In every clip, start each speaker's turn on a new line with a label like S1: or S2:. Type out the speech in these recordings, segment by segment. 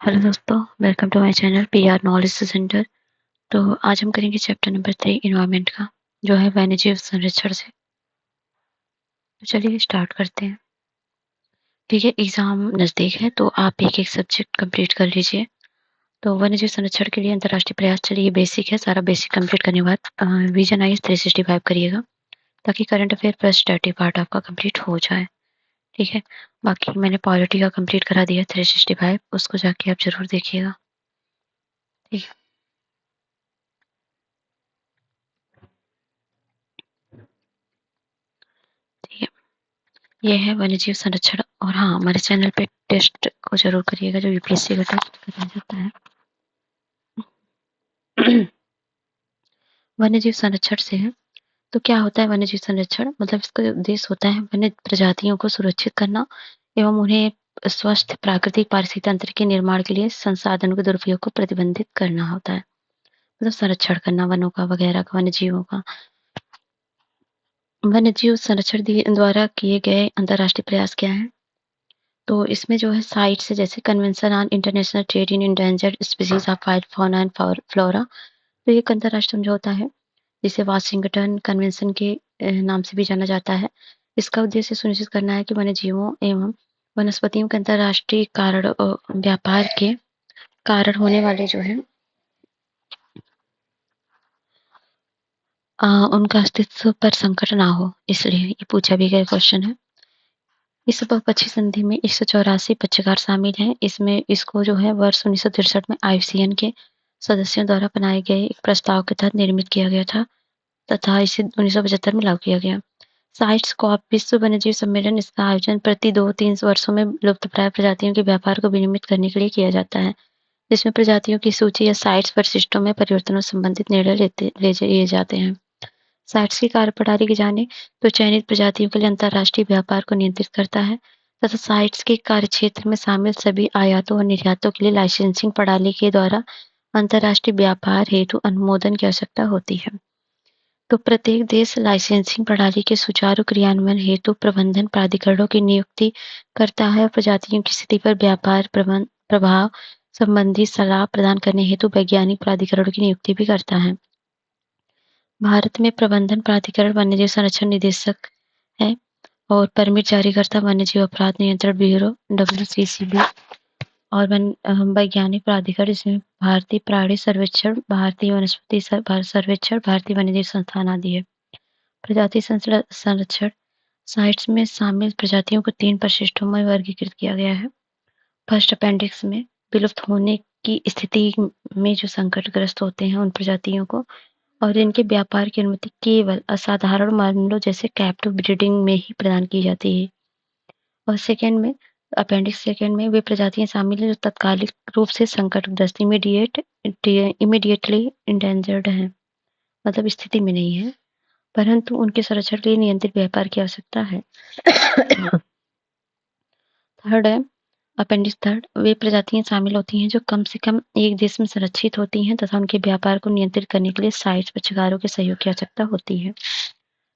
S1: Hello दोस्तों, welcome to my channel PR knowledge centre. तो आज हम करेंगे चैप्टर नंबर 3 इन्वायरमेंट का, जो है वन्यजीव संरक्षण से। तो चलिए स्टार्ट करते हैं। ठीक है, एग्जाम नज़दीक है तो आप एक-एक सब्जेक्ट कंप्लीट कर लीजिए। तो वन्यजीव संरक्षण के लिए अंतर्राष्ट्रीय प्रयास, चलिए ये बेसिक है, सारा बेसिक कंप्लीट करने के बाद विजन आईएस 365 करिएगा, ताकि current affair plus study part आपका कंप्लीट हो जाए। ठीक है, बाकी मैंने पॉलिटी का कंप्लीट करा दिया 365, उसको जाके आप जरूर देखिएगा। ठीक है, ठीक है। ये है वन्यजीव संरक्षण। और हाँ, हमारे चैनल पे टेस्ट को जरूर करिएगा, जो यूपीएससी का टेस्ट कराया जाता है। वन्यजीव संरक्षण से है, तो क्या होता है वन्यजीव संरक्षण? मतलब इसका उद्देश्य होता है वन्य प्रजातियों को सुरक्षित करना एवं उन्हें स्वस्थ प्राकृतिक पारिस्थितिक तंत्र के निर्माण के लिए संसाधनों के दुरुपयोग को प्रतिबंधित करना होता है। मतलब संरक्षण करना वनों का वगैरह का, वन्य जीवों का। वन्यजीव संरक्षण द्वारा किए गए अंतर्राष्ट्रीय प्रयास क्या है? तो इसमें जो है साइट से, जैसे convention on international trade in endangered species of wild fauna and flora, तो ये एक अंतर्राष्ट्रीय समझौता है जिसे वाशिंगटन कन्वेंशन के नाम से भी जाना जाता है। इसका उद्देश्य सुनिश्चित करना है कि वन्य जीवों एवं वनस्पतियों के अंतर्राष्ट्रीय कारण व्यापार के कारण होने वाले जो है उनका अस्तित्व पर संकट ना हो, इसलिए ये पूछा भी गया क्वेश्चन है। इस बहुपक्षीय संधि में 184 पक्षकार शामिल हैं। इसमें इसको जो है वर्ष 1963 में आईयूसीएन के सदस्यों द्वारा बनाए गए एक प्रस्ताव के तहत निर्मित किया गया था तथा इसे 1975 में लागू किया गया। साइट्स कॉप विश्व वन्यजीव सम्मेलन, इसका आयोजन प्रति 2-3 वर्षों में लुप्तप्राय प्रजातियों के व्यापार को विनियमित करने के लिए किया जाता है, जिसमें प्रजातियों की सूची या साइट्स परिशिष्टों में परिवर्तनों से संबंधित निर्णय लिए जाते हैं। साइट्स की कार्यप्रणाली की जाने तो चयनित प्रजातियों के लिए अंतर्राष्ट्रीय व्यापार को नियंत्रित करता है तथा साइट्स के कार्यक्षेत्र में शामिल सभी आयातों और निर्यातों के लिए लाइसेंसिंग प्रणाली के द्वारा अंतर्राष्ट्रीय व्यापार हेतु अनुमोदन की आवश्यकता होती है। तो प्रत्येक देश लाइसेंसिंग प्रणाली के सुचारू क्रियान्वयन हेतु प्रबंधन प्राधिकरणों की नियुक्ति करता है और प्रजातियों की स्थिति पर व्यापार प्रभाव संबंधी सलाह प्रदान करने हेतु वैज्ञानिक प्राधिकरणों की नियुक्ति भी करता है। भारत में प्रबंधन प्राधिकरण वन्यजीव संरक्षण निदेशक है और परमिट जारी करता वन्यजीव अपराध नियंत्रण ब्यूरो WCCB और वैज्ञानिक प्राधिकरण, इसमें भारतीय प्राणी सर्वेक्षण, भारतीय वनस्पति सर्वेक्षण, भारतीय वन्यजीव संस्थान आदि है। प्रजाति संरक्षण साइट्स में शामिल प्रजातियों को 3 परिशिष्टों में वर्गीकृत किया गया है। फर्स्ट अपेंडिक्स में विलुप्त होने की स्थिति में जो संकटग्रस्त होते हैं उन प्रजातियों को, और इनके व्यापार की अनुमति केवल असाधारण मामलों जैसे कैप्टिव ब्रीडिंग में ही प्रदान की जाती है। और सेकेंड में, अपेंडिक्स सेकेंड में वे प्रजातियां शामिल हैं जो तत्कालिक रूप से संकटग्रस्त इमीडिएटली इंडेंजर्ड हैं, मतलब स्थिति में नहीं है, परंतु उनके संरक्षण के लिए नियंत्रित व्यापार की आवश्यकता है। थर्ड है अपेंडिक्स थर्ड, वे प्रजातियां शामिल होती हैं जो कम से कम एक देश में संरक्षित होती हैं तथा उनके व्यापार को नियंत्रित करने के लिए साइट्स पक्षकारों के सहयोग की आवश्यकता होती है।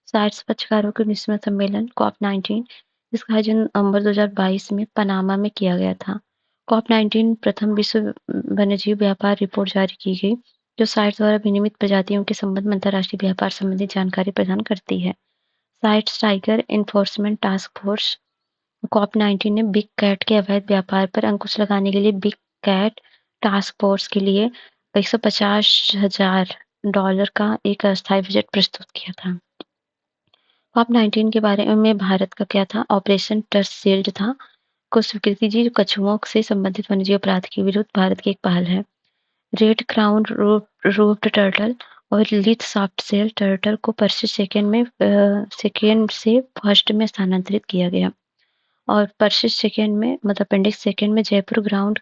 S1: साइट्स पक्षकारों के 19वें सम्मेलन COP19, जिसका आयोजन नवंबर 2022 में पनामा में किया गया था। COP19 प्रथम विश्व वन्यजीव व्यापार रिपोर्ट जारी की गई, जो साइट्स द्वारा विनियमित प्रजातियों के संबंध में अंतर्राष्ट्रीय व्यापार संबंधी जानकारी प्रदान करती है। Sites tiger enforcement task force COP19 ने बिग कैट के अवैध व्यापार पर अंकुश लगाने के लिए बिग कैट टास्क फोर्स के लिए $150,000 का एक अस्थायी बजट प्रस्तुत किया था। COP19 के बारे में भारत का क्या था? ऑपरेशन टर्फ शील्ड था, को स्वीकृति दी, जो कछुओं से संबंधित वन्यजीव अपराध के विरुद्ध भारत की एक पहल है। रेड क्राउन रूफ्ड टर्टल और लिथ सॉफ्ट सेल टर्टल को पर्सिस्ट सेकेंड से फर्स्ट में स्थानांतरित किया गया। और पर्सिस्ट सेकेंड में, मतलब अपेंडिक्स सेकेंड में, जयपुर ग्राउंड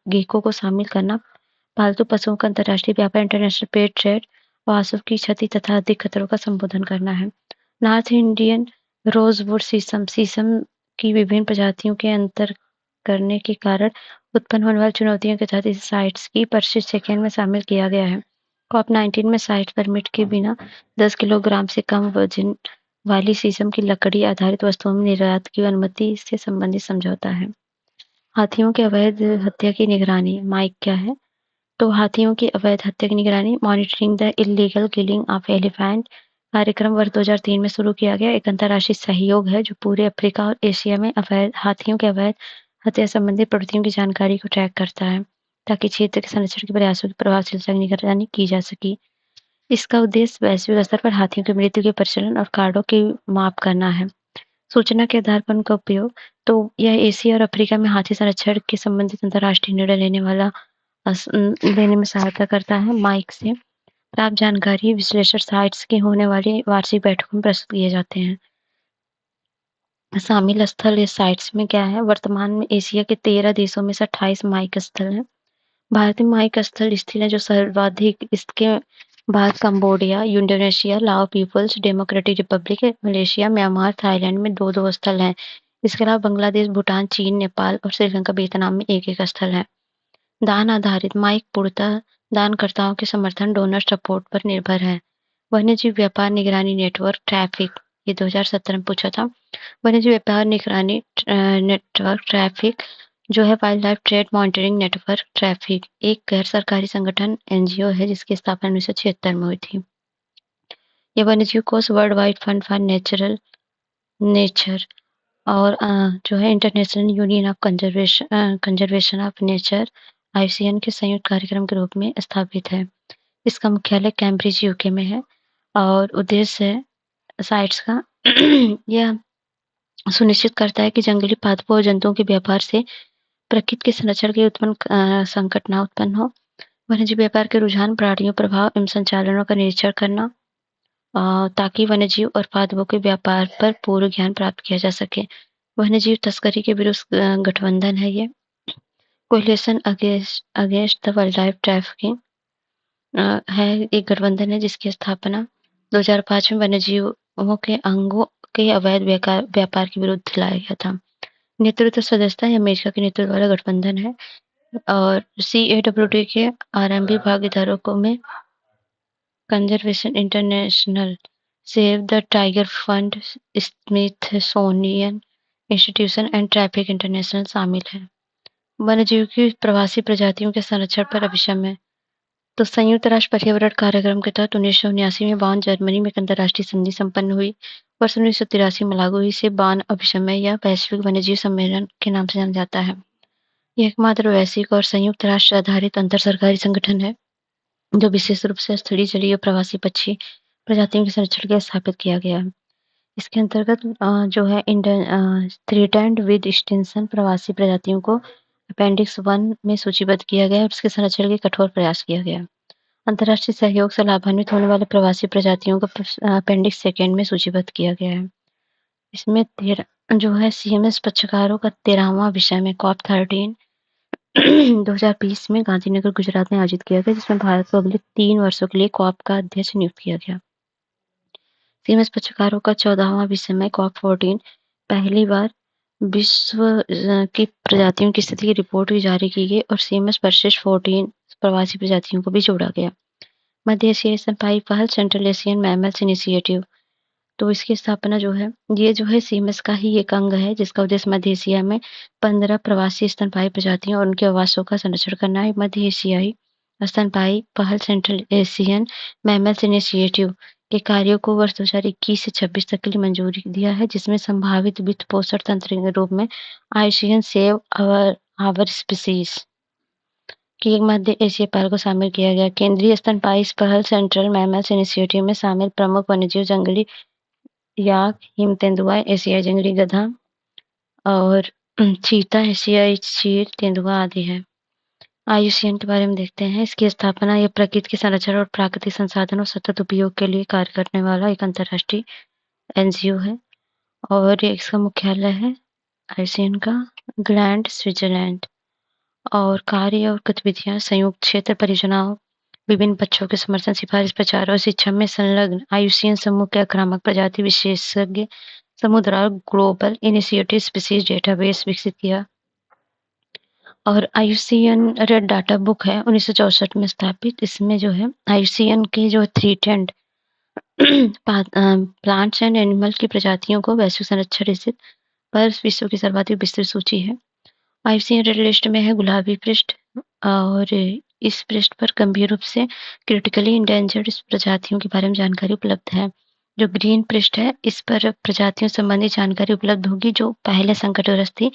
S1: गेको को शामिल करना, पालतू पशुओं का अंतर्राष्ट्रीय व्यापार, इंटरनेशनल पेट ट्रेड, वासु की क्षति तथा अधिक खतरों का संबोधन करना है। नॉर्थ इंडियन रोजवुड शीशम की विभिन्न प्रजातियों के अंतर करने के कारण उत्पन्न होने वाली चुनौतियों के तहत इस साइट्स की पर्सिस्ट सेकेंड में शामिल किया गया है। COP19 में साइट परमिट के बिना 10 किलोग्राम से कम वजन वाली शीशम की लकड़ी आधारित वस्तुओं में निर्यात की अनुमति से संबंधित समझौता है। हाथियों की अवैध हत्या की निगरानी, माइक क्या है? तो हाथियों की अवैध हत्या की निगरानी, monitoring the illegal killing of elephant कार्यक्रम वर्ष 2003 में शुरू किया गया एक अंतर्राष्ट्रीय सहयोग है जो पूरे अफ्रीका और एशिया में अवैध हाथियों के अवैध हत्या संबंधी प्रवृत्तियों की जानकारी को ट्रैक करता है, ताकि क्षेत्र के संरक्षण के प्रयासों की प्रभावशीलता की निगरानी की जा सके। इसका उद्देश्य वैश्विक स्तर पर हाथियों की मृत्यु के प्रचलन और कार्डों की माप करना है। सूचना के आधार पर उनका उपयोग, तो यह एशिया और अफ्रीका में हाथी संरक्षण के संबंधित अंतर्राष्ट्रीय निर्णय लेने में सहायता करता है। माइक से प्राप्त जानकारी विश्लेषण साइट्स की होने वाली वार्षिक बैठकों में प्रस्तुत किए जाते हैं। शामिल स्थल इस साइट्स में क्या है? वर्तमान में एशिया के 13 देशों में से 28 माइक स्थल हैं। भारत में माइक स्थल स्थित हैं जो सर्वाधिक इसके बाद Cambodia, Indonesia, Lao People's Democratic Republic, Malaysia, Myanmar, Thailand में 2-2 स्थल हैं। इसके अलावा बांग्लादेश, भूटान, चीन, नेपाल और श्रीलंका, वियतनाम में 1-1 स्थल है। दान आधारित माइक पूर्णतः दानकर्ताओं के समर्थन डोनर सपोर्ट पर निर्भर है। वन्यजीव व्यापार निगरानी नेटवर्क ट्रैफिक, ये 2017 में पूछा था। वन्यजीव व्यापार निगरानी नेटवर्क ट्रैफिक जो है wild life trade monitoring network traffic एक गैर सरकारी संगठन एनजीओ है जिसकी स्थापना 1976 में हुई थी। ये वन्यजीव कोष world wide fund for nature और जो है international union of conservation of nature ICN के संयुक्त कार्यक्रम के रूप में स्थापित है। इसका मुख्यालय कैम्ब्रिज यूके में है और उद्देश्य है साइट्स का यह सुनिश्चित करता है कि जंगली पादपों और जंतुओं के व्यापार से प्रकृति के संरक्षण के संकट ना उत्पन्न हो। वन्यजीव व्यापार के रुझान, प्राणियों प्रभाव एवं संचालनों का निरीक्षण करना ताकि वन्यजीव और पादपों के व्यापार पर पूर्ण ज्ञान प्राप्त किया जा सके। वन्यजीव तस्करी के विरुद्ध गठबंधन है ये। Coalition against the wildlife trafficking है एक गठबंधन है जिसकी स्थापना 2005 में वन्यजीवों के अंगों के अवैध व्यापार के विरुद्ध लाया गया था। नेतृत्व सदस्यता ये अमेरिका के नेतृत्व वाला गठबंधन है और CAWD के आरंभिक भागीदारों में conservation international, save the tiger fund, Smithsonian institution and traffic international शामिल है। वन्यजीव की प्रवासी प्रजातियों के संरक्षण पर अभिसमय, तो संयुक्त राष्ट्र पर्यावरण कार्यक्रम के तहत 1979 में बान जर्मनी में एक अंतर्राष्ट्रीय संधि संपन्न हुई। वर्ष 1983 में लागू हुई इसे बान अभिसमय या वैश्विक वन्यजीव सम्मेलन के नाम से जाना जाता है। यह एकमात्र वैश्विक और संयुक्त राष्ट्र आधारित अंतर सरकारी संगठन है जो विशेष रूप से स्थलीय जलीय और प्रवासी पक्षी प्रजातियों के संरक्षण के लिए स्थापित किया गया है। इसके अंतर्गत जो है थ्रेटेंड विद एक्सटिंक्शन प्रवासी प्रजातियों को अपेंडिक्स 1 में सूचीबद्ध किया गया है और इसके संरक्षण के कठोर प्रयास किया गया। अंतर्राष्ट्रीय सहयोग से लाभान्वित होने वाले प्रवासी प्रजातियों को अपेंडिक्स 2 में सूचीबद्ध किया गया है। इसमें जो है CMS पक्षकारों का 13वां विषय में COP13 2020 में गांधीनगर गुजरात में आयोजित किया गया जिसमें भारत को अगले 3 वर्षों के लिए COP का अध्यक्ष नियुक्त किया गया। CMS पक्षकारों का 14वां विषय में COP14 पहली बार विश्व की प्रजातियों की स्थिति की रिपोर्ट भी जारी की गई और CMS वर्सेस 14 प्रवासी प्रजातियों को भी जोड़ा गया। मध्य एशियाई स्तनपायी पहल सेंट्रल एशियन मैमल्स इनिशिएटिव, तो इसकी स्थापना जो है ये जो है CMS का ही एक अंग है जिसका उद्देश्य मध्य एशिया में 15 प्रवासी स्तनपायी प्रजातियों और उनके आवासों का संरक्षण करना है। मध्य एशियाई स्तनपायी पहल सेंट्रल एशियन मैमल्स इनिशिएटिव के कार्यों को वर्ष 2021 से 26 तक के लिए मंजूरी दिया है जिसमें संभावित वित्त पोषण तंत्र के रूप में आईसीएन सेव आवर स्पीसीज की एक मध्य एशियाई पहल को शामिल किया गया। केंद्रीय स्तनपायी पहल सेंट्रल मैमल्स इनिशिएटिव में शामिल प्रमुख वन्यजीव जंगली याक, हिम तेंदुआ, एशियाई जंगली गधा और चीता, एशियाई चीर तेंदुआ आदि है। आईयूसीएन के बारे में देखते हैं। इसकी स्थापना ये प्रकृति के संरक्षण और प्राकृतिक संसाधनों सतत उपयोग के लिए कार्य करने वाला एक अंतर्राष्ट्रीय एनजीओ है और इसका मुख्यालय है आईयूसीएन का ग्लैंड, स्विट्जरलैंड और कार्य और गतिविधियां संयुक्त क्षेत्र परियोजनाओं, विभिन्न पक्षों के समर्थन, सिफारिश, प्रचार और शिक्षा में संलग्न आईयूसीएन समूह के आक्रामक प्रजाति विशेषज्ञ समूह द्वारा ग्लोबल इनिशिएटिव स्पीसीज डेटाबेस विकसित किया और आईयूसीएन रेड डाटा बुक है 1964 में स्थापित। इसमें जो है आईयूसीएन के जो थ्रेटेंड प्लांट्स एंड एनिमल की प्रजातियों को वैश्विक संरक्षण स्थित पर विश्व की सर्वाधिक विस्तृत सूची है आईयूसीएन रेड लिस्ट में है गुलाबी पृष्ठ और इस पृष्ठ पर गंभीर रूप से क्रिटिकली इंडेंजर्ड प्रजातियों के बारे में जानकारी उपलब्ध है। जो ग्रीन पृष्ठ है, इस पर प्रजातियों संबंधी जानकारी उपलब्ध होगी जो पहले संकटग्रस्त थी,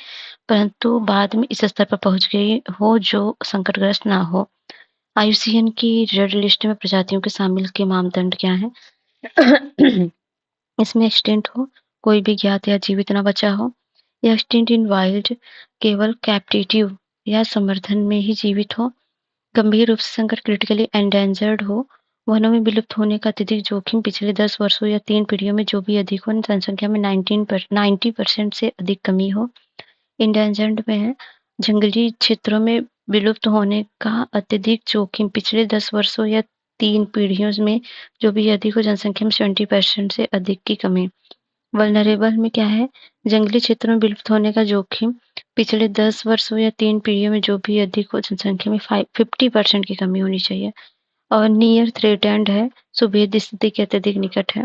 S1: परंतु बाद में इस स्तर पर पहुंच गई हो जो संकटग्रस्त ना हो। आईयूसीएन की रेड लिस्ट में प्रजातियों के शामिल के मानदंड क्या है? इसमें एक्सटिंक्ट हो, कोई भी ज्ञात या जीवित ना बचा हो, या एक्सटिंक्ट इन वाइल्ड केवल कैप्टिव या संवर्धन में ही जीवित हो, गंभीर रूप से संकट क्रिटिकली एंडेंजर्ड हो, वनों में विलुप्त होने का अत्यधिक जोखिम पिछले 10 वर्षों या 3 पीढ़ियों में जो भी अधिक हो, जनसंख्या में 90% से अधिक कमी हो। इंडेंजर्ड में है जंगली क्षेत्रों में विलुप्त होने का अत्यधिक जोखिम पिछले 10 वर्षों या 3 पीढ़ियों में जो भी अधिक हो, जनसंख्या में 70% से अधिक की कमी। वल्नरेबल में क्या है? जंगली क्षेत्रों में विलुप्त होने का जोखिम पिछले 10 वर्षों या 3 पीढ़ियों में जो भी अधिक हो, जनसंख्या में 50% की कमी होनी चाहिए। और नियर थ्रेटेंड है, सुभेद्य स्थिति के अत्यधिक निकट है,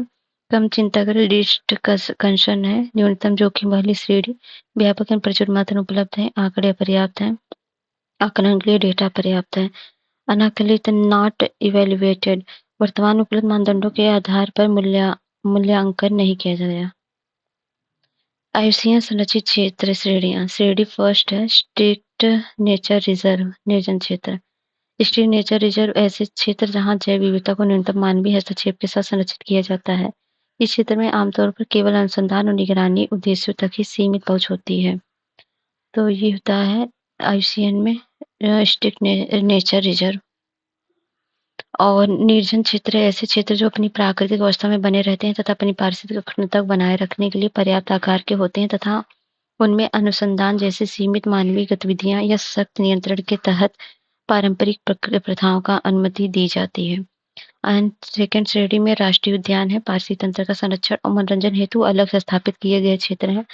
S1: कम चिंता करें लिस्ट कंसर्न है, न्यूनतम जोखिम वाली श्रेणी, व्यापक एवं प्रचुर मात्रा में उपलब्ध है, आंकड़े पर्याप्त हैं, आकलन के लिए डेटा पर्याप्त है, अनाकलित नॉट इवेल्युएटेड, वर्तमान उपलब्ध मानदंडों के आधार पर मूल्यांकन नहीं किया गया। आईयूसीएन संरक्षित क्षेत्र श्रेणियां। श्रेणी फर्स्ट है स्ट्रिक्ट नेचर रिजर्व, निर्जन क्षेत्र। स्ट्रिक्ट नेचर रिजर्व ऐसे क्षेत्र जहां जैव विविधता को न्यूनतम मानवीय हस्तक्षेप के साथ संरक्षित किया जाता है। इस क्षेत्र में आमतौर पर केवल अनुसंधान और निगरानी उद्देश्यों तक ही सीमित पहुंच होती है। तो ये होता है आईयूसीएन में स्ट्रिक्ट नेचर रिजर्व। और निर्जन क्षेत्र ऐसे क्षेत्र जो अपनी प्राकृतिक अवस्था में बने रहते हैं तथा अपनी पारिस्थितिक अखंडता बनाए रखने के लिए पर्याप्त आकार के होते हैं तथा उनमें अनुसंधान जैसे सीमित मानवीय गतिविधियां या सख्त नियंत्रण के तहत पारंपरिक प्रथाओं का अनुमति दी जाती है। एंड सेकेंड श्रेणी में राष्ट्रीय उद्यान है, पारसी तंत्र का संरक्षण और मनोरंजन हेतु अलग से स्थापित किए गए क्षेत्र हैं।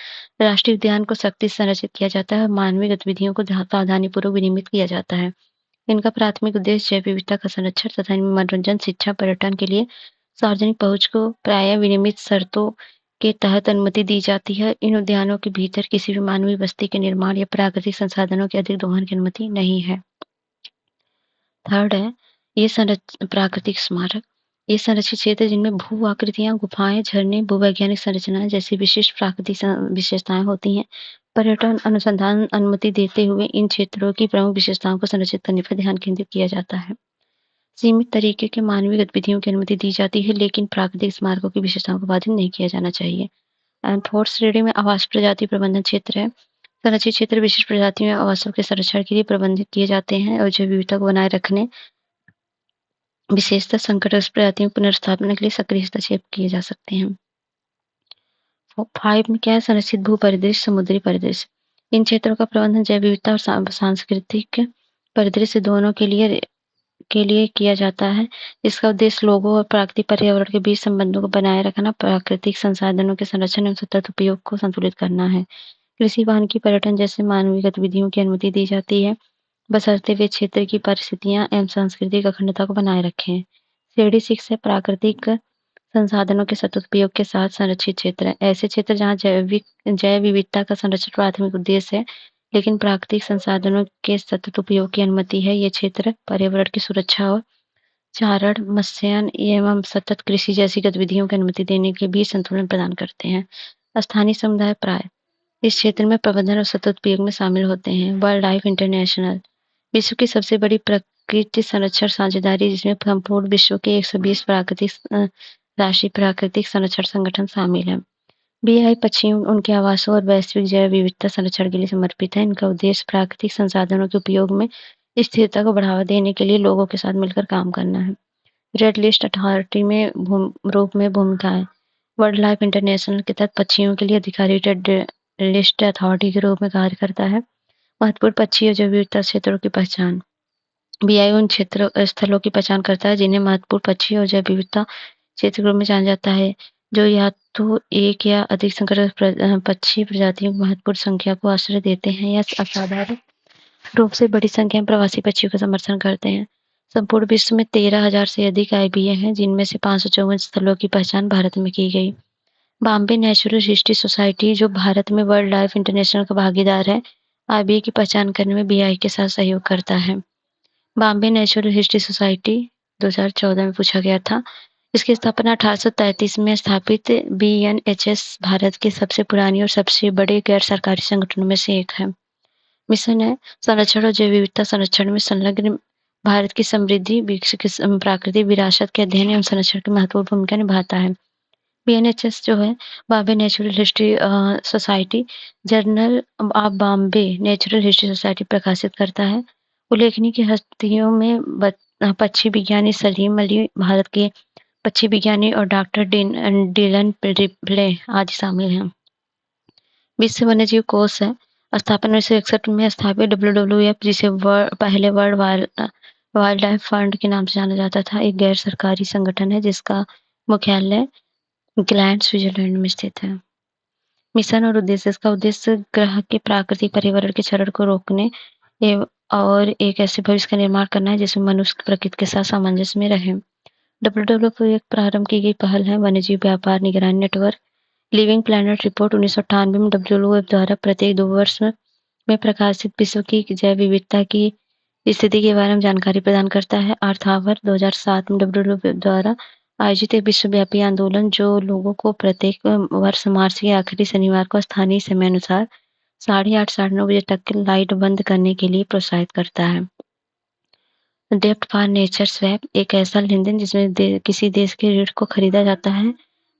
S1: राष्ट्रीय उद्यान को सख्ती से संरक्षित किया जाता है और मानवीय गतिविधियों को सावधानीपूर्वक विनियमित किया जाता है। इनका प्राथमिक उद्देश्य जैव विविधता का संरक्षण तथा इनमें मनोरंजन, शिक्षा, पर्यटन के लिए सार्वजनिक पहुंच को प्रायः विनियमित शर्तों के तहत अनुमति दी जाती है। इन उद्यानों के भीतर किसी भी मानवीय बस्ती के निर्माण या प्राकृतिक संसाधनों के अधिक दोहन की अनुमति नहीं है। थर्ड है ये प्राकृतिक स्मारक। ये संरक्षित क्षेत्र जिनमें भू आकृतियां, गुफाएं, झरने, भूवैज्ञानिक संरचनाएं जैसी विशिष्ट प्राकृतिक विशेषताएं होती हैं। पर्यटन अनुसंधान अनुमति देते हुए इन क्षेत्रों की प्रमुख विशेषताओं को संरक्षित करने पर ध्यान केंद्रित किया जाता है। सीमित तरीके के मानवीय गतिविधियों की अनुमति दी जाती है, लेकिन प्राकृतिक स्मारकों की विशेषताओं को बाधित नहीं किया जाना चाहिए। एंड फोर्थ श्रेणी में आवास प्रजाति प्रबंधन क्षेत्र है। संरक्षित क्षेत्र विशिष्ट प्रजातियों या आवासों के संरक्षण के लिए प्रबंधित किए जाते हैं और जैव विविधता को बनाए रखने, विशेषतः संकटग्रस्त प्रजातियों की पुनर्स्थापना के लिए सक्रिय हस्तक्षेप किए जा सकते हैं। 5 में क्या है? संरक्षित भू परिदृश्य, समुद्री परिदृश्य। इन क्षेत्रों का प्रबंधन जैव विविधता और सांस्कृतिक परिदृश्य दोनों के लिए किया जाता है। इसका उद्देश्य लोगों और प्राकृतिक पर्यावरण के बीच संबंधों को बनाए रखना, प्राकृतिक संसाधनों के संरक्षण एवं सतत उपयोग को संतुलित करना है। कृषि, वानिकी, पर्यटन जैसे मानवीय गतिविधियों की अनुमति दी जाती है, बशर्ते वे क्षेत्र की परिस्थितियां एवं सांस्कृतिक अखंडता को बनाए रखें। श्रेणी 6 है प्राकृतिक संसाधनों के सतत उपयोग के साथ संरक्षित क्षेत्र है। ऐसे क्षेत्र जहां जैव विविधता का संरक्षण प्राथमिक उद्देश्य है, लेकिन प्राकृतिक संसाधनों के सतत उपयोग की अनुमति है। ये क्षेत्र पर्यावरण की सुरक्षा और चारण, मत्स्यायन एवं सतत कृषि जैसी गतिविधियों की अनुमति देने के बीच संतुलन प्रदान करते हैं। स्थानीय समुदाय प्राय इस क्षेत्र में प्रबंधन और सतत उपयोग में शामिल होते हैं। वर्ल्ड लाइफ इंटरनेशनल विश्व की सबसे बड़ी प्रकृति संरक्षण साझेदारी, जिसमें संपूर्ण विश्व के 120 राष्ट्रीय प्राकृतिक संरक्षण संगठन शामिल है। बीआई पक्षियों, उनके आवासों और वैश्विक जैव विविधता संरक्षण के लिए समर्पित है। इनका उद्देश्य प्राकृतिक संसाधनों के उपयोग में स्थिरता को बढ़ावा देने के लिए लोगों के साथ मिलकर काम करना है। रेड लिस्ट अथॉरिटी में रूप में भूमिकाएं। वर्ल्ड लाइफ इंटरनेशनल के तहत पक्षियों के लिए अधिकारी रेड लिस्ट अथॉरिटी के रूप में कार्य करता है। महत्वपूर्ण पक्षी और जैव विविधता क्षेत्रों की पहचान। बीआई उन स्थलों की पहचान करता है जिन्हें महत्वपूर्ण पक्षी और जैव विविधता क्षेत्र के रूप में जाना जाता है, जो या तो एक या अधिक संकटग्रस्त पक्षी प्रजातियों की महत्वपूर्ण संख्या को आश्रय देते हैं या असाधारण रूप से बड़ी संख्या में प्रवासी पक्षियों का समर्थन करते हैं। संपूर्ण विश्व में 13,000 से अधिक आईबीए हैं, जिनमें से 554 स्थलों की पहचान भारत में की गई। बॉम्बे नेचुरल हिस्ट्री सोसाइटी, जो भारत में वर्ल्ड लाइफ इंटरनेशनल का भागीदार है, आरबीआई की पहचान करने में बीआई के साथ सहयोग करता है। बॉम्बे नेचुरल हिस्ट्री सोसाइटी 2014 में पूछा गया था। इसकी स्थापना 1833 में स्थापित बीएनएचएस भारत के सबसे पुरानी और सबसे बड़े गैर सरकारी संगठनों में से एक है। मिशन है संरक्षण और जैव विविधता संरक्षण में संलग्न भारत की समृद्धि प्राकृतिक विरासत के अध्ययन एवं संरक्षण की महत्वपूर्ण भूमिका निभाता है। बीएनएचएस जो है Bombay natural history society journal of Bombay natural history society प्रकाशित करता है। उल्लेखनीय की हस्तियों में पक्षी विज्ञानी सलीम अली, भारत के पक्षी विज्ञानी और डॉक्टर डिलन रिप्ले आदि शामिल हैं। विश्व वन्यजीव कोष है स्थापना 1961 में स्थापित डब्ल्यूडब्ल्यूएफ, जिसे पहले वर्ल्ड वाइल्ड लाइफ फंड के नाम से जाना जाता था, एक गैर सरकारी संगठन है जिसका मुख्यालय ग्लैंड स्विट्जरलैंड में स्थित है। मिशन और उद्देश्य। इसका उद्देश्य ग्रह के प्राकृतिक पर्यावरण के क्षरण को रोकने और एक ऐसे भविष्य का निर्माण करना है जिसमें मनुष्य प्रकृति के साथ सामंजस्य में रहे। डब्ल्यूडब्ल्यूएफ एक प्रारंभ की गई पहल है वन्यजीव व्यापार निगरानी नेटवर्क। लिविंग प्लैनेट रिपोर्ट 1998 में डब्ल्यूडब्ल्यूएफ द्वारा प्रत्येक 2 वर्ष में प्रकाशित विश्व की जैव विविधता की स्थिति के बारे में जानकारी प्रदान करता है। अर्थ आवर 2007 में डब्ल्यूडब्ल्यूएफ द्वारा आयोजित एक विश्वव्यापी आंदोलन जो लोगों को प्रत्येक वर्ष मार्च के आखिरी शनिवार को स्थानीय समय अनुसार 8:30 साढ़े 9 बजे तक के लाइट बंद करने के लिए प्रोत्साहित करता है। डेब्ट फॉर नेचर स्वैप एक ऐसा लेनदेन जिसमें किसी देश के ऋण को खरीदा जाता है,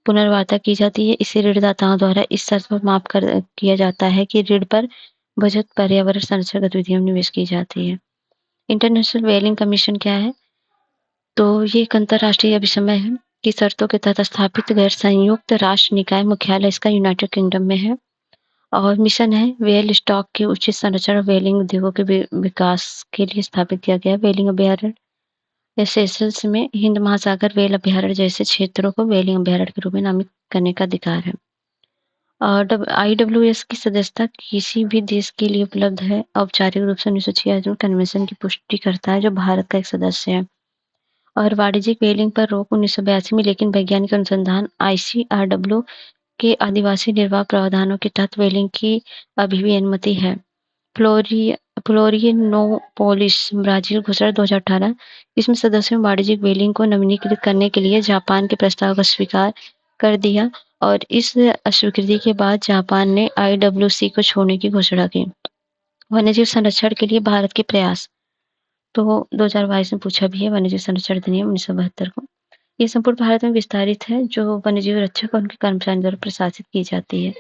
S1: पुनर्वार्ता की जाती है। इसे ऋणदाताओं द्वारा इस शर्त पर माफ किया जाता है कि ऋण पर बचत पर्यावरण संरक्षण गतिविधियों में निवेश की जाती है। इंटरनेशनल व्हेलिंग कमीशन क्या है? तो ये एक अंतर्राष्ट्रीय अभिसमय है की शर्तों के तहत स्थापित गैर संयुक्त राष्ट्र निकाय, मुख्यालय इसका यूनाइटेड किंगडम में है और मिशन है व्हेल स्टॉक के उचित संरक्षण और व्हेलिंग उद्योगों के विकास के लिए स्थापित किया गया। व्हेलिंग अभ्यारण्य सेशल्स में हिंद महासागर व्हेल अभ्यारण्य जैसे क्षेत्रों को व्हेलिंग अभ्यारण्य के रूप में नामित करने का अधिकार है। और आईडब्ल्यूएस की सदस्यता किसी भी देश के लिए उपलब्ध है। औपचारिक रूप से 1986 में कन्वेंशन की पुष्टि करता है जो भारत का एक सदस्य है। और वाणिज्यिक व्हेलिंग पर रोक 1982 में, लेकिन वैज्ञानिक अनुसंधान आईसीआरडब्ल्यू के आदिवासी निर्वाह प्रावधानों के तहत व्हेलिंग की अभी भी अनुमति है। फ्लोरियनोपोलिस ब्राजील घोषणा 2018 इसमें सदस्यों ने वाणिज्यिक व्हेलिंग को नवीनीकृत करने के लिए जापान के प्रस्ताव को स्वीकार कर दिया और इस अस्वीकृति के बाद जापान ने आईडब्ल्यूसी को छोड़ने की घोषणा की। वन्यजीव संरक्षण के लिए भारत के प्रयास। तो 2022 में पूछा भी है वन्यजीव संरक्षण अधिनियम 1972 को। ये संपूर्ण भारत में विस्तारित है जो वन्यजीव रक्षक और उनके कर्मचारियों द्वारा प्रशासित की जाती है।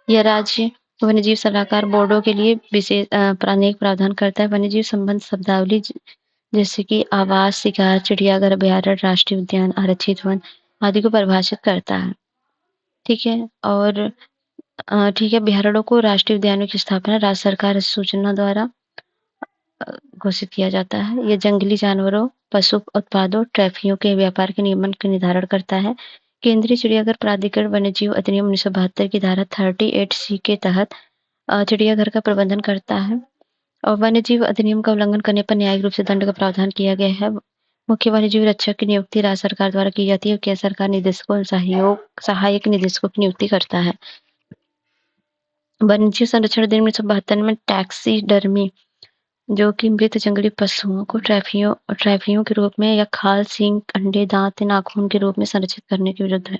S1: यह राज्य वन्यजीव सलाहकार बोर्डों के लिए विशेष अनेक प्रावधान करता है। वन्यजीव संबंध शब्दावली जैसे कि आवास, शिकार, चिड़ियाघर, अभ्यारण्य, राष्ट्रीय उद्यान, आरक्षित वन आदि को परिभाषित करता है। ठीक है। और ठीक है, अभ्यारण्यों को राष्ट्रीय उद्यानों की स्थापना राज्य सरकार सूचना द्वारा घोषित किया जाता है। यह जंगली जानवरों, पशु उत्पादों, ट्रैफिकों के व्यापार के नियमन का निर्धारण करता है। केंद्रीय चिड़ियाघर प्राधिकरण वन्यजीव अधिनियम 1972 की धारा 38C के तहत चिड़ियाघर का प्रबंधन करता है और वन्यजीव अधिनियम का उल्लंघन करने पर न्यायिक रूप से दंड का प्रावधान किया गया है। मुख्य वन्यजीव रक्षक की नियुक्ति राज्य सरकार द्वारा की जाती है और केंद्र सरकार निदेशकों और सहायक निदेशकों की नियुक्ति करता है। वन्यजीव संरक्षण अधिनियम 1972 में टैक्सीडर्मी जो कि मृत जंगली पशुओं को ट्रॉफियों के रूप में या खाल, सींग, अंडे, दांत, नाखून के रूप में संरक्षित करने के विरुद्ध है।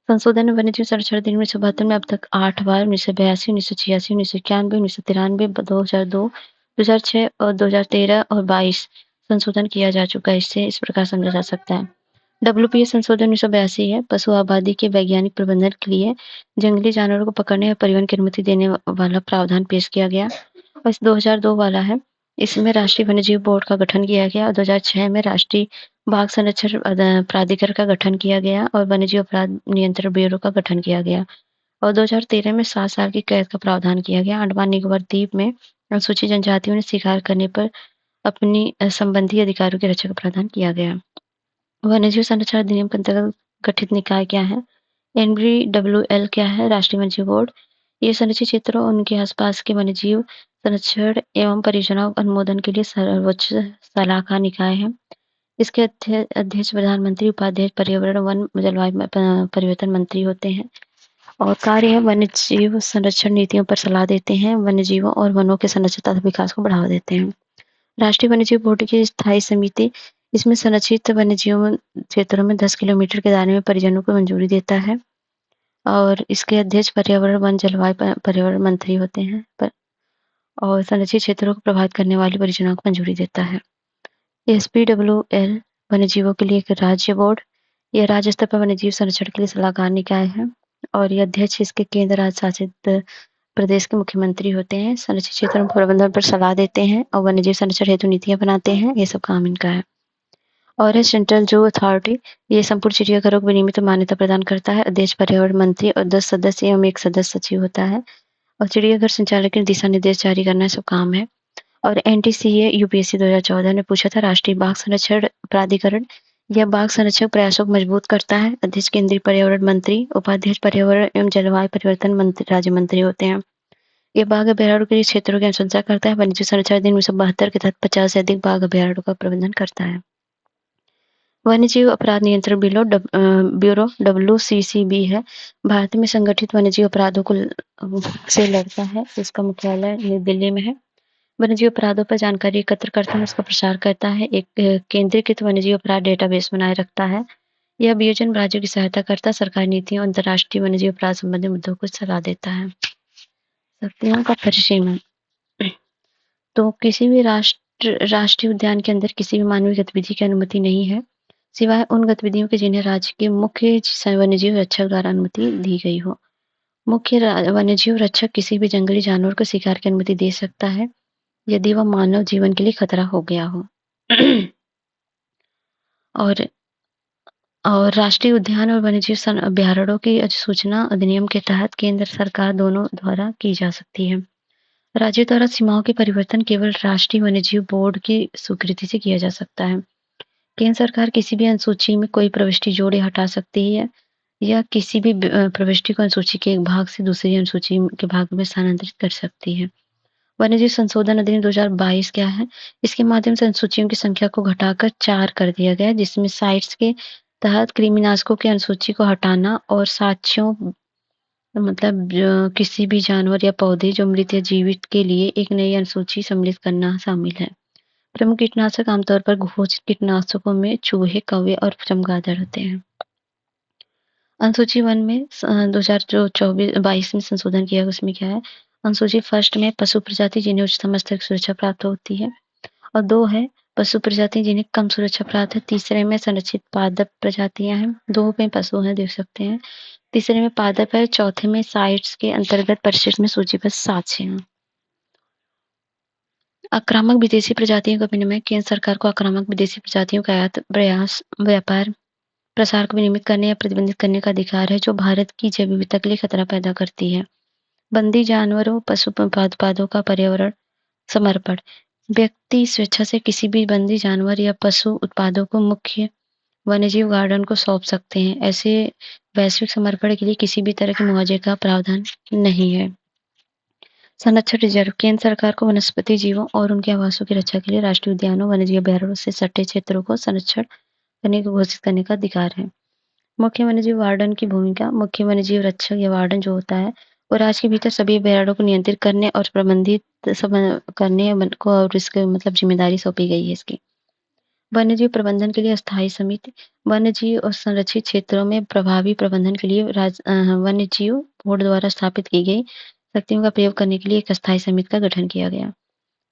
S1: संशोधन वन्यजीव संरक्षण अधिनियम 1972 में अब तक 8 बार 1982, 1986, 1991, 1993, 2002, 2006 और 2013 और 22 संशोधन किया जा चुका है। इससे इस प्रकार समझा जा सकता है। डब्ल्यूपीएस संशोधन 1982 है पशु आबादी के वैज्ञानिक प्रबंधन के लिए जंगली जानवरों को पकड़ने और परिवहन की अनुमति देने वाला प्रावधान पेश किया गया और 2002 वाला है। इसमें राष्ट्रीय वन्यजीव बोर्ड का गठन किया गया और 2006 में राष्ट्रीय बाघ संरक्षण प्राधिकरण का गठन किया गया और वन्यजीव अपराध नियंत्रण ब्यूरो का गठन किया गया और 2013 में 7 साल की कैद का प्रावधान किया गया। अंडमान निकोबार द्वीप में अनुसूचित जनजातियों ने शिकार करने पर अपनी संबंधी अधिकारों की रक्षा का प्रावधान किया गया। वन्यजीव संरक्षण अधिनियम के अंतर्गत गठित निकाय क्या है? एनबीडब्ल्यूएल क्या है? राष्ट्रीय वन्यजीव बोर्ड। ये संरक्षित क्षेत्रों और उनके आसपास के वन्यजीव संरक्षण एवं परियोजनाओं अनुमोदन के लिए सर्वोच्च सलाहकार निकाय है। इसके अध्यक्ष प्रधानमंत्री, उपाध्यक्ष पर्यावरण, वन, जलवायु परिवर्तन मंत्री होते हैं और कार्य वन्य जीव संरक्षण नीतियों पर सलाह देते हैं, वन्य जीवों और वनों के संरक्षण तथा विकास को बढ़ावा देते हैं। राष्ट्रीय वन्यजीव बोर्ड की स्थायी समिति इसमें संरक्षित वन्यजीव क्षेत्रों में 10 किलोमीटर के दायरे में परिजनों को मंजूरी देता है और इसके अध्यक्ष पर्यावरण, वन, जलवायु पर्यावरण मंत्री होते हैं और संरक्षित क्षेत्रों को प्रभावित करने वाली परियोजनाओं को मंजूरी देता है। एसपीडब्ल्यूएल वन्यजीवों के लिए एक राज्य बोर्ड, यह राज्य स्तर पर वन्यजीव संरक्षण के लिए सलाहकार निकाय है और ये अध्यक्ष इसके केंद्र राज शासित प्रदेश के मुख्यमंत्री होते हैं। संरक्षित क्षेत्रों में प्रबंधन पर सलाह देते हैं और वन्यजीव संरक्षण हेतु नीतियां बनाते हैं। ये सब काम इनका है। और है सेंट्रल जू अथॉरिटी, ये संपूर्ण चिड़ियाघरों को विनियमित मान्यता प्रदान करता है। अध्यक्ष पर्यावरण मंत्री और 10 सदस्य एवं एक सदस्य सचिव होता है और चिड़ियाघर संचालक के दिशा निर्देश जारी करना सब काम है। और एनटीसीए यूपीएससी 2014 ने पूछा था, राष्ट्रीय बाघ संरक्षण प्राधिकरण यह बाघ संरक्षण प्रयासों को मजबूत करता है। अध्यक्ष केंद्रीय पर्यावरण मंत्री, उपाध्यक्ष पर्यावरण एवं जलवायु परिवर्तन मंत्री राज्य मंत्री होते हैं। ये बाघ अभ्यारण्य के क्षेत्रों की अनुशंसा करता है। वन्यजीव संरक्षण अधिनियम 1972 के तहत 50 से अधिक बाघ अभ्यारण्यों का प्रबंधन करता है। वन्यजीव अपराध नियंत्रण ब्यूरो WCCB है, भारत में संगठित वन्यजीव अपराधों को से लड़ता है। इसका मुख्यालय नई दिल्ली में है। वन्यजीव अपराधों पर जानकारी एकत्र करता है, उसका प्रसार करता है, एक केंद्रीकृत वन्यजीव अपराध डेटाबेस बनाए रखता है। यह अभियोजन राज्यों की सहायता करता, सरकारी नीतियों और अंतर्राष्ट्रीय वन्यजीव अपराध संबंधी मुद्दों को सलाह देता है। शक्तियों का परिसीमन, तो किसी भी राष्ट्रीय उद्यान के अंदर किसी भी मानवीय गतिविधि की अनुमति नहीं है, सिवाय उन गतिविधियों के जिन्हें राज्य के मुख्य वन्यजीव रक्षक द्वारा अनुमति दी गई हो। मुख्य वन्यजीव रक्षक किसी भी जंगली जानवर को शिकार की अनुमति दे सकता है यदि वह मानव जीवन के लिए खतरा हो गया हो। और राष्ट्रीय उद्यान और वन्यजीव अभ्यारण्यों की अधिसूचना अधिनियम के तहत केंद्र सरकार दोनों द्वारा की जा सकती है। राज्य द्वारा सीमाओं के परिवर्तन केवल राष्ट्रीय वन्यजीव बोर्ड की स्वीकृति से किया जा सकता है। केंद्र सरकार किसी भी अनुसूची में कोई प्रविष्टि जोड़ या हटा सकती है या किसी भी प्रविष्टि को अनुसूची के एक भाग से दूसरी अनुसूची के भाग में स्थानांतरित कर सकती है। वन्यजीव संशोधन अधिनियम 2022 क्या है? इसके माध्यम से अनुसूचियों की संख्या को घटाकर 4 कर दिया गया, जिसमें साइट्स के तहत कृमिनाशकों की अनुसूची को हटाना और साक्ष्यों मतलब किसी भी जानवर या पौधे जो मृत या जीवित के लिए एक नई अनुसूची सम्मिलित करना शामिल है। प्रमुख कीटनाशक आमतौर पर घोषित कीटनाशकों में चूहे, कौवे और चमगादड़ होते हैं। अनुसूची 1 में 2022 में संशोधन किया, उसमें क्या है? अनुसूची फर्स्ट में पशु प्रजाति जिन्हें उच्चतम स्तर की सुरक्षा प्राप्त होती है और 2 है पशु प्रजाति जिन्हें कम सुरक्षा प्राप्त है। तीसरे में संरक्षित पादप प्रजातियां हैं, 2 में पशु हैं, देख सकते हैं। तीसरे में पादप है, चौथे में साइट्स के अंतर्गत परिशिष्ट में सूचीबद्ध साक्ष्य हैं। आक्रामक विदेशी प्रजातियों का विनिमय, केंद्र सरकार को आक्रामक विदेशी प्रजातियों का आयात, प्रयास, व्यापार, प्रसार को विनियमित करने या प्रतिबंधित करने का अधिकार है जो भारत की जैव विविधता के लिए खतरा पैदा करती है। बंदी जानवरों, पशु उत्पादों का पर्यावरण समर्पण, व्यक्ति स्वेच्छा से किसी भी बंदी जानवर या पशु उत्पादों को मुख्य वन्यजीव गार्डन को सौंप सकते हैं। ऐसे वैश्विक समर्पण के लिए किसी भी तरह के मुआवजे का प्रावधान नहीं है। संरक्षण रिजर्व, केंद्र सरकार को वनस्पति जीवों और उनके आवासों की रक्षा के लिए राष्ट्रीय उद्यानों, वन्यजीव अभ्यारण्यों से सटे क्षेत्रों को संरक्षण करने को घोषित करने का अधिकार है। मुख्य वन्यजीव वार्डन की भूमिका, मुख्य वन्यजीव रक्षक या वार्डन जो होता है वो राज्य के भीतर सभी अभ्यारण्यों को नियंत्रित करने और प्रबंधित करने को और इसके मतलब जिम्मेदारी सौंपी गई है इसकी। वन्यजीव प्रबंधन के लिए अस्थायी समिति, वन्यजीव और संरक्षित क्षेत्रों में प्रभावी प्रबंधन के लिए वन्यजीव बोर्ड द्वारा स्थापित की गई शक्तियों का प्रयोग करने के लिए एक अस्थायी समिति का गठन किया गया।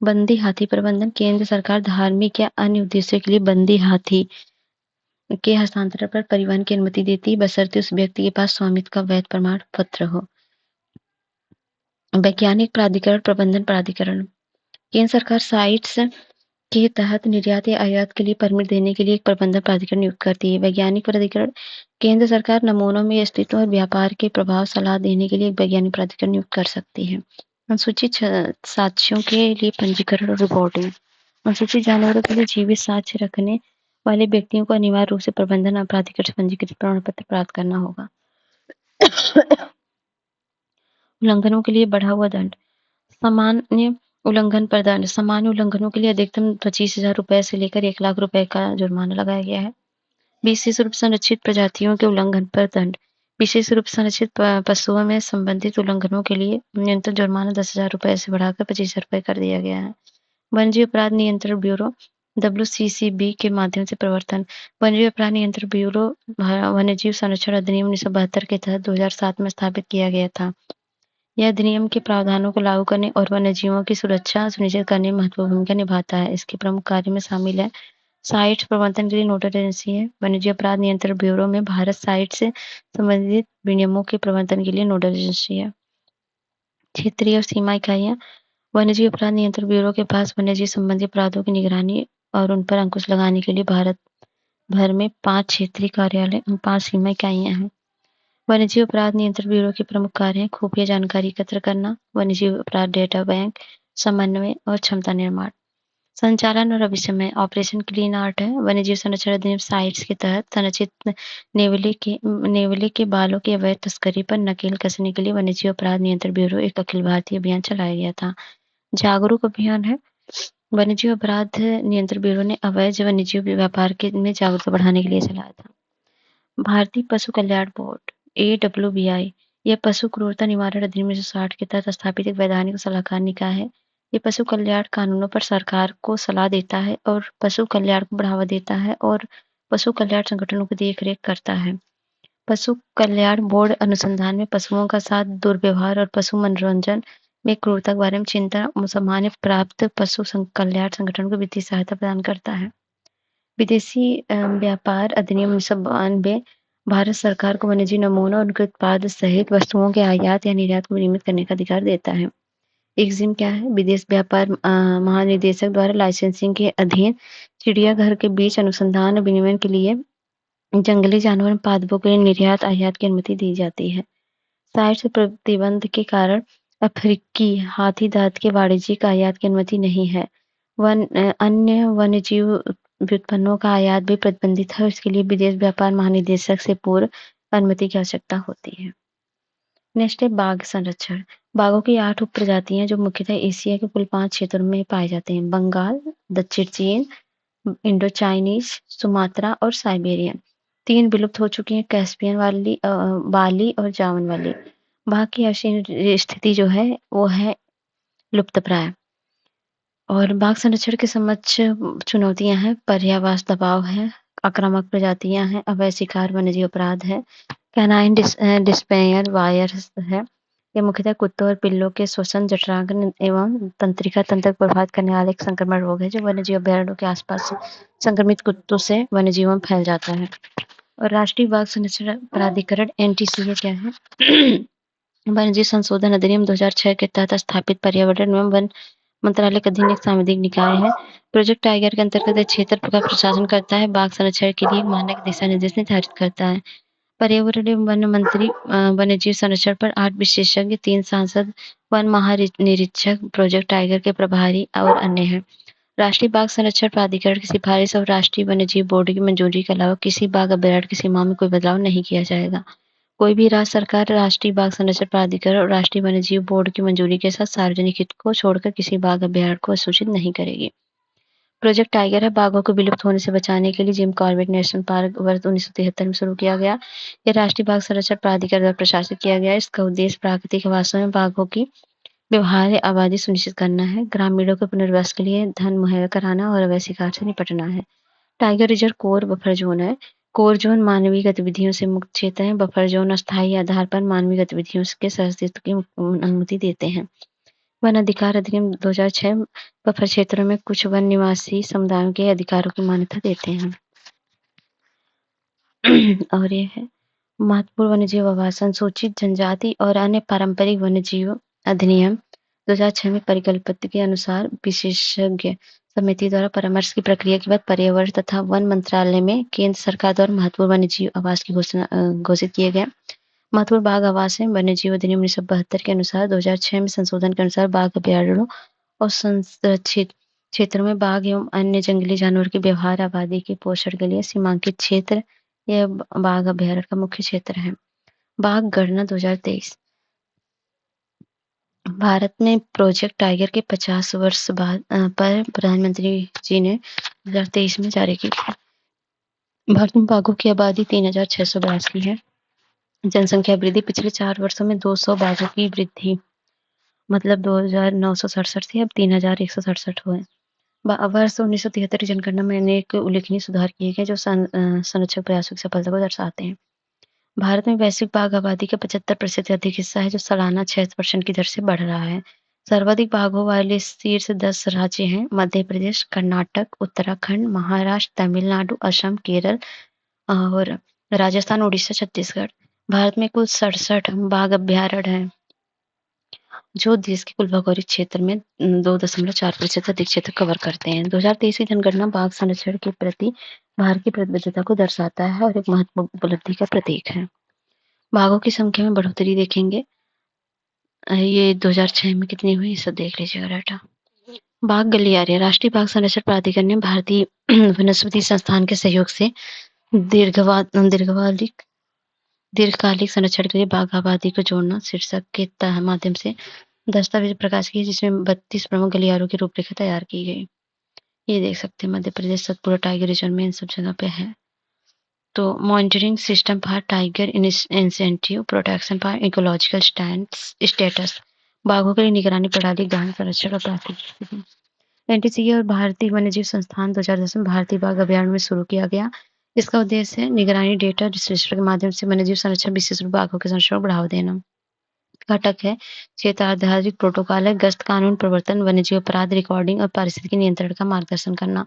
S1: बंदी हाथी प्रबंधन, केंद्र सरकार धार्मिक या अन्य उद्देश्यों के लिए बंदी हाथी के हस्तांतरण पर परिवहन की अनुमति देती है, बशर्ते उस व्यक्ति के पास स्वामित्व का वैध प्रमाण पत्र हो। वैज्ञानिक प्राधिकरण प्रबंधन प्राधिकरण, केंद्र सरकार साइट्स के तहत निर्यात या आयात के लिए परमिट देने के लिए एक प्रबंधन प्राधिकरण नियुक्त करती है। वैज्ञानिक प्राधिकरण, केंद्र सरकार नमूनों में अस्तित्व और व्यापार के प्रभाव सलाह देने के लिए एक वैज्ञानिक प्राधिकरण नियुक्त कर सकती है। अनुसूचित साक्ष्यों के लिए पंजीकरण और रिपोर्टिंग, अनुसूचित जानवरों के लिए जीवित साक्ष्य रखने वाले व्यक्तियों को अनिवार्य रूप से प्रबंधन प्राधिकरण से पंजीकृत प्रमाण पत्र प्राप्त करना होगा। उल्लंघनों के लिए बढ़ा हुआ दंड, सामान्य उल्लंघन पर दंड, सामान्य उल्लंघनों के लिए अधिकतम 25,000 रुपए से लेकर 1 लाख रुपए का जुर्माना लगाया गया है। विशेष रूप से संरक्षित प्रजातियों के उल्लंघन पर दंड, विशेष रूप से संरक्षित पशुओं में संबंधित उल्लंघनों के लिए न्यूनतम जुर्माना 10,000 रुपए से बढ़ाकर 25,000 रुपए कर दिया गया है। वन्यजीव अपराध नियंत्रण ब्यूरो WCCB के माध्यम से प्रवर्तन। वन्यजीव अपराध नियंत्रण ब्यूरो वन्यजीव संरक्षण अधिनियम 1972 के तहत 2007 में स्थापित किया गया था। यह अधिनियम के प्रावधानों को लागू करने और वन्यजीवों की सुरक्षा सुनिश्चित करने में महत्वपूर्ण भूमिका निभाता है। इसके प्रमुख कार्य में शामिल है साइट्स प्रबंधन के लिए नोडल एजेंसी है। वन्यजीव अपराध नियंत्रण ब्यूरो में भारत साइट से संबंधित विनियमों के प्रबंधन के लिए नोडल एजेंसी है। क्षेत्रीय और सीमा इकाइयां। वन्यजीव अपराध नियंत्रण ब्यूरो के पास वन्यजीव संबंधी अपराधों की निगरानी और उन पर अंकुश लगाने के लिए भारत भर में 5 क्षेत्रीय कार्यालय और 5 सीमा इकाइयां हैं। वन्यजीव अपराध नियंत्रण ब्यूरो के प्रमुख कार्य हैं खुफिया जानकारी एकत्र करना, वन्यजीव अपराध डेटा बैंक, समन्वय और क्षमता निर्माण। संचालन और अभिसमय ऑपरेशन क्लीन आर्ट है। वन्यजीव संरक्षण अधिनियम साइट्स के तहत संरक्षित नेवले के बालों की अवैध तस्करी पर नकेल कसने के लिए वन्यजीव अपराध नियंत्रण ब्यूरो एक अखिल भारतीय अभियान चलाया गया था। जागरूक अभियान है। वन्यजीव अपराध नियंत्रण ब्यूरो ने अवैध वन्यजीव व्यापार में जागरूकता बढ़ाने के लिए चलाया था। भारतीय पशु कल्याण बोर्ड AWBI यह पशु क्रूरता निवारण अधिनियम 1960 के तहत स्थापित एक वैधानिक सलाहकार निकाय है। ये पशु कल्याण कानूनों पर सरकार को सलाह देता है और पशु कल्याण को बढ़ावा देता है और पशु कल्याण संगठनों की देखरेख करता है। पशु कल्याण बोर्ड अनुसंधान में पशुओं का साथ दुर्व्यवहार और पशु मनोरंजन में क्रूरता के बारे में चिंता सामान्य प्राप्त पशु कल्याण संगठनों को वित्तीय सहायता प्रदान करता है। विदेशी व्यापार अधिनियम 1992 भारत सरकार को वन्यजीव नमूना और उनके उत्पाद सहित वस्तुओं के आयात या निर्यात को विनियमित करने का अधिकार देता है। एक्जिम क्या है? विदेश व्यापार महानिदेशक द्वारा लाइसेंसिंग के अधीन चिड़ियाघर के बीच अनुसंधान और विनिमय के लिए जंगली जानवर पादपों के निर्यात आयात की अनुमति दी जाती है। साइट्स प्रतिबंध के कारण अफ्रीकी हाथी दांत के वाणिज्यिक आयात की अनुमति नहीं है। अन्य वन्यजीव व्युत्पन्नों का आयात भी प्रतिबंधित है। इसके लिए विदेश व्यापार महानिदेशक से पूर्व अनुमति की आवश्यकता होती है। नेक्स्ट है बाघ संरक्षण। बाघों की 8 उप प्रजातियां जो मुख्यतः एशिया के कुल 5 क्षेत्रों में पाए जाते हैं। बंगाल, दक्षिण चीन, इंडो चाइनीज, सुमात्रा और साइबेरियन। 3 विलुप्त हो चुकी हैं, कैस्पियन वाली, बाली और जावन वाली। बाघ की अवशेष स्थिति जो है वो है लुप्तप्राय। और बाघ संरक्षण के समक्ष चुनौतियां हैं, पर्यावरण दबाव है, आक्रामक प्रजातियां हैं, अवैध शिकार, वन्यजीव अपराध है, कैनाइन डिस्पेयर वायरस है। ये मुख्यतः कुत्तों और पिल्लों के श्वसन, जठरांग एवं तंत्रिका तंत्र को प्रभावित करने वाला एक संक्रमण रोग है जो वन्यजीव अभयारण्यों के आसपास संक्रमित कुत्तों से वन्यजीवों में फैल जाता है। और राष्ट्रीय बाघ संरक्षण प्राधिकरण NTCA क्या है? वन्यजीव संशोधन अधिनियम 2006 के तहत स्थापित पर्यावरण एवं वन मंत्रालय का अधीन एक सांविधिक निकाय है। प्रोजेक्ट टाइगर के अंतर्गत क्षेत्र का प्रशासन करता है। बाघ संरक्षण के लिए मानक दिशा निर्देश निर्धारित करता है। पर्यावरण एवं वन मंत्री वन्यजीव संरक्षण पर 8 विशेषज्ञ, 3 सांसद, वन महानिरीक्षक, प्रोजेक्ट टाइगर के प्रभारी और अन्य हैं। राष्ट्रीय बाघ संरक्षण प्राधिकरण की सिफारिश और राष्ट्रीय वन्यजीव बोर्ड की मंजूरी के अलावा किसी बाघ अभयारण्य की सीमाओं में कोई बदलाव नहीं किया जाएगा। कोई भी राज्य सरकार राष्ट्रीय बाघ संरक्षण प्राधिकरण और राष्ट्रीय वन्यजीव बोर्ड की मंजूरी के साथ सार्वजनिक हित को छोड़कर किसी बाघ अभयारण्य को सूचित नहीं करेगी। प्रोजेक्ट टाइगर है बाघों को विलुप्त होने से बचाने के लिए जिम कॉर्बेट नेशनल पार्क वर्ष 1973 में शुरू किया गया। यह राष्ट्रीय बाघ संरक्षण प्राधिकरण द्वारा प्रशासित किया गया है। इसका उद्देश्य प्राकृतिक आवासों में बाघों की व्यवहार्य आबादी सुनिश्चित करना है, ग्रामीणों के पुनर्वास के लिए धन मुहैया कराना और अवैध शिकार से निपटना है। Tiger reserve core buffer zone है। कोर जोन मानवीय गतिविधियों से मुक्त क्षेत्र है। बफर जोन अस्थायी आधार पर मानवीय गतिविधियों के सहअस्तित्व की अनुमति देते हैं। वन अधिकार अधिनियम 2006 बफर क्षेत्रों में कुछ वन निवासी समुदायों के अधिकारों की मान्यता देते हैं। और ये है महत्वपूर्ण वन्यजीव आवासन, सूचित जनजाति और अन्य पारंपरिक वन्यजीव अधिनियम 2006 में परिकल्पित के अनुसार विशेषज्ञ समिति द्वारा परामर्श की प्रक्रिया के बाद पर्यावरण तथा वन मंत्रालय में केंद्र सरकार द्वारा महत्वपूर्ण वन्यजीव आवास की घोषित किए गए। महत्वपूर्ण बाघ आवास है। वन्यजीव अधिनियम 1972 के अनुसार 2006 में संशोधन के अनुसार बाघ अभयारण्यों और संरक्षित क्षेत्रों में बाघ एवं अन्य जंगली जानवर की व्यवहार आबादी के पोषण के लिए सीमांकित क्षेत्र यह बाघ अभयारण्य का मुख्य क्षेत्र है। बाघ गणना 2023 भारत में प्रोजेक्ट टाइगर के 50 वर्ष बाद पर प्रधानमंत्री जी ने 2023 में जारी की। भारत में बाघों की आबादी 3,682 है। जनसंख्या वृद्धि पिछले 4 वर्षों में 200 बाघों की वृद्धि, मतलब 2,967 से अब 3,167 हुए। वर्ष 1973 की जनगणना में अनेक उल्लेखनीय सुधार किए गए जो संरक्षक प्रयासों की सफलता को दर्शाते हैं। भारत में वैश्विक बाघ आबादी का 75% से अधिक हिस्सा है जो सालाना 6% की दर से बढ़ रहा है। सर्वाधिक बाघों वाले शीर्ष 10 राज्य हैं मध्य प्रदेश, कर्नाटक, उत्तराखंड, महाराष्ट्र, तमिलनाडु, असम, केरल और राजस्थान, उड़ीसा, छत्तीसगढ़। भारत में कुल 67 बाघ अभयारण्य हैं जो देश के कुल भौगोलिक क्षेत्र में 2.4% अधिक क्षेत्र कवर करते हैं। 2023 की जनगणना बाघ संरक्षण के प्रति भारत की प्रतिबद्धता को दर्शाता है और एक महत्वपूर्ण उपलब्धि का प्रतीक है। बाघों की संख्या में बढ़ोतरी देखेंगे। ये 2006 में कितनी हुई सब देख लीजिएगा डाटा। बाघ गलियारे राष्ट्रीय बाघ संरक्षण प्राधिकरण ने भारतीय वनस्पति संस्थान के सहयोग से दीर्घकालिक संरक्षण के लिए बाघ आबादी को जोड़ना शीर्षक के माध्यम से दस्तावेज प्रकाश किए जिसमें 32 प्रमुख गलियारों की रूपरेखा तैयार की गई। ये देख सकते हैं मध्य प्रदेश सतपुड़ा टाइगर रिजर्व में इन सब जगह पे है। तो monitoring system for tiger incentive protection for ecological status बाघों के लिए निगरानी प्रणाली गहन संरक्षण और प्राथमिक एनटीसीए और भारतीय वन्यजीव संस्थान 2010 में भारतीय बाघ अभयारण्य में शुरू किया गया। इसका उद्देश्य है निगरानी डेटा विश्लेषण के माध्यम से वन्यजीव संरक्षण विशेष रूप बाघों के संरक्षण को बढ़ावा देना। घटक है क्षेत्र आधारित प्रोटोकॉल है गश्त कानून प्रवर्तन वन्यजीव अपराध रिकॉर्डिंग और पारिस्थितिकी नियंत्रण का मार्गदर्शन करना।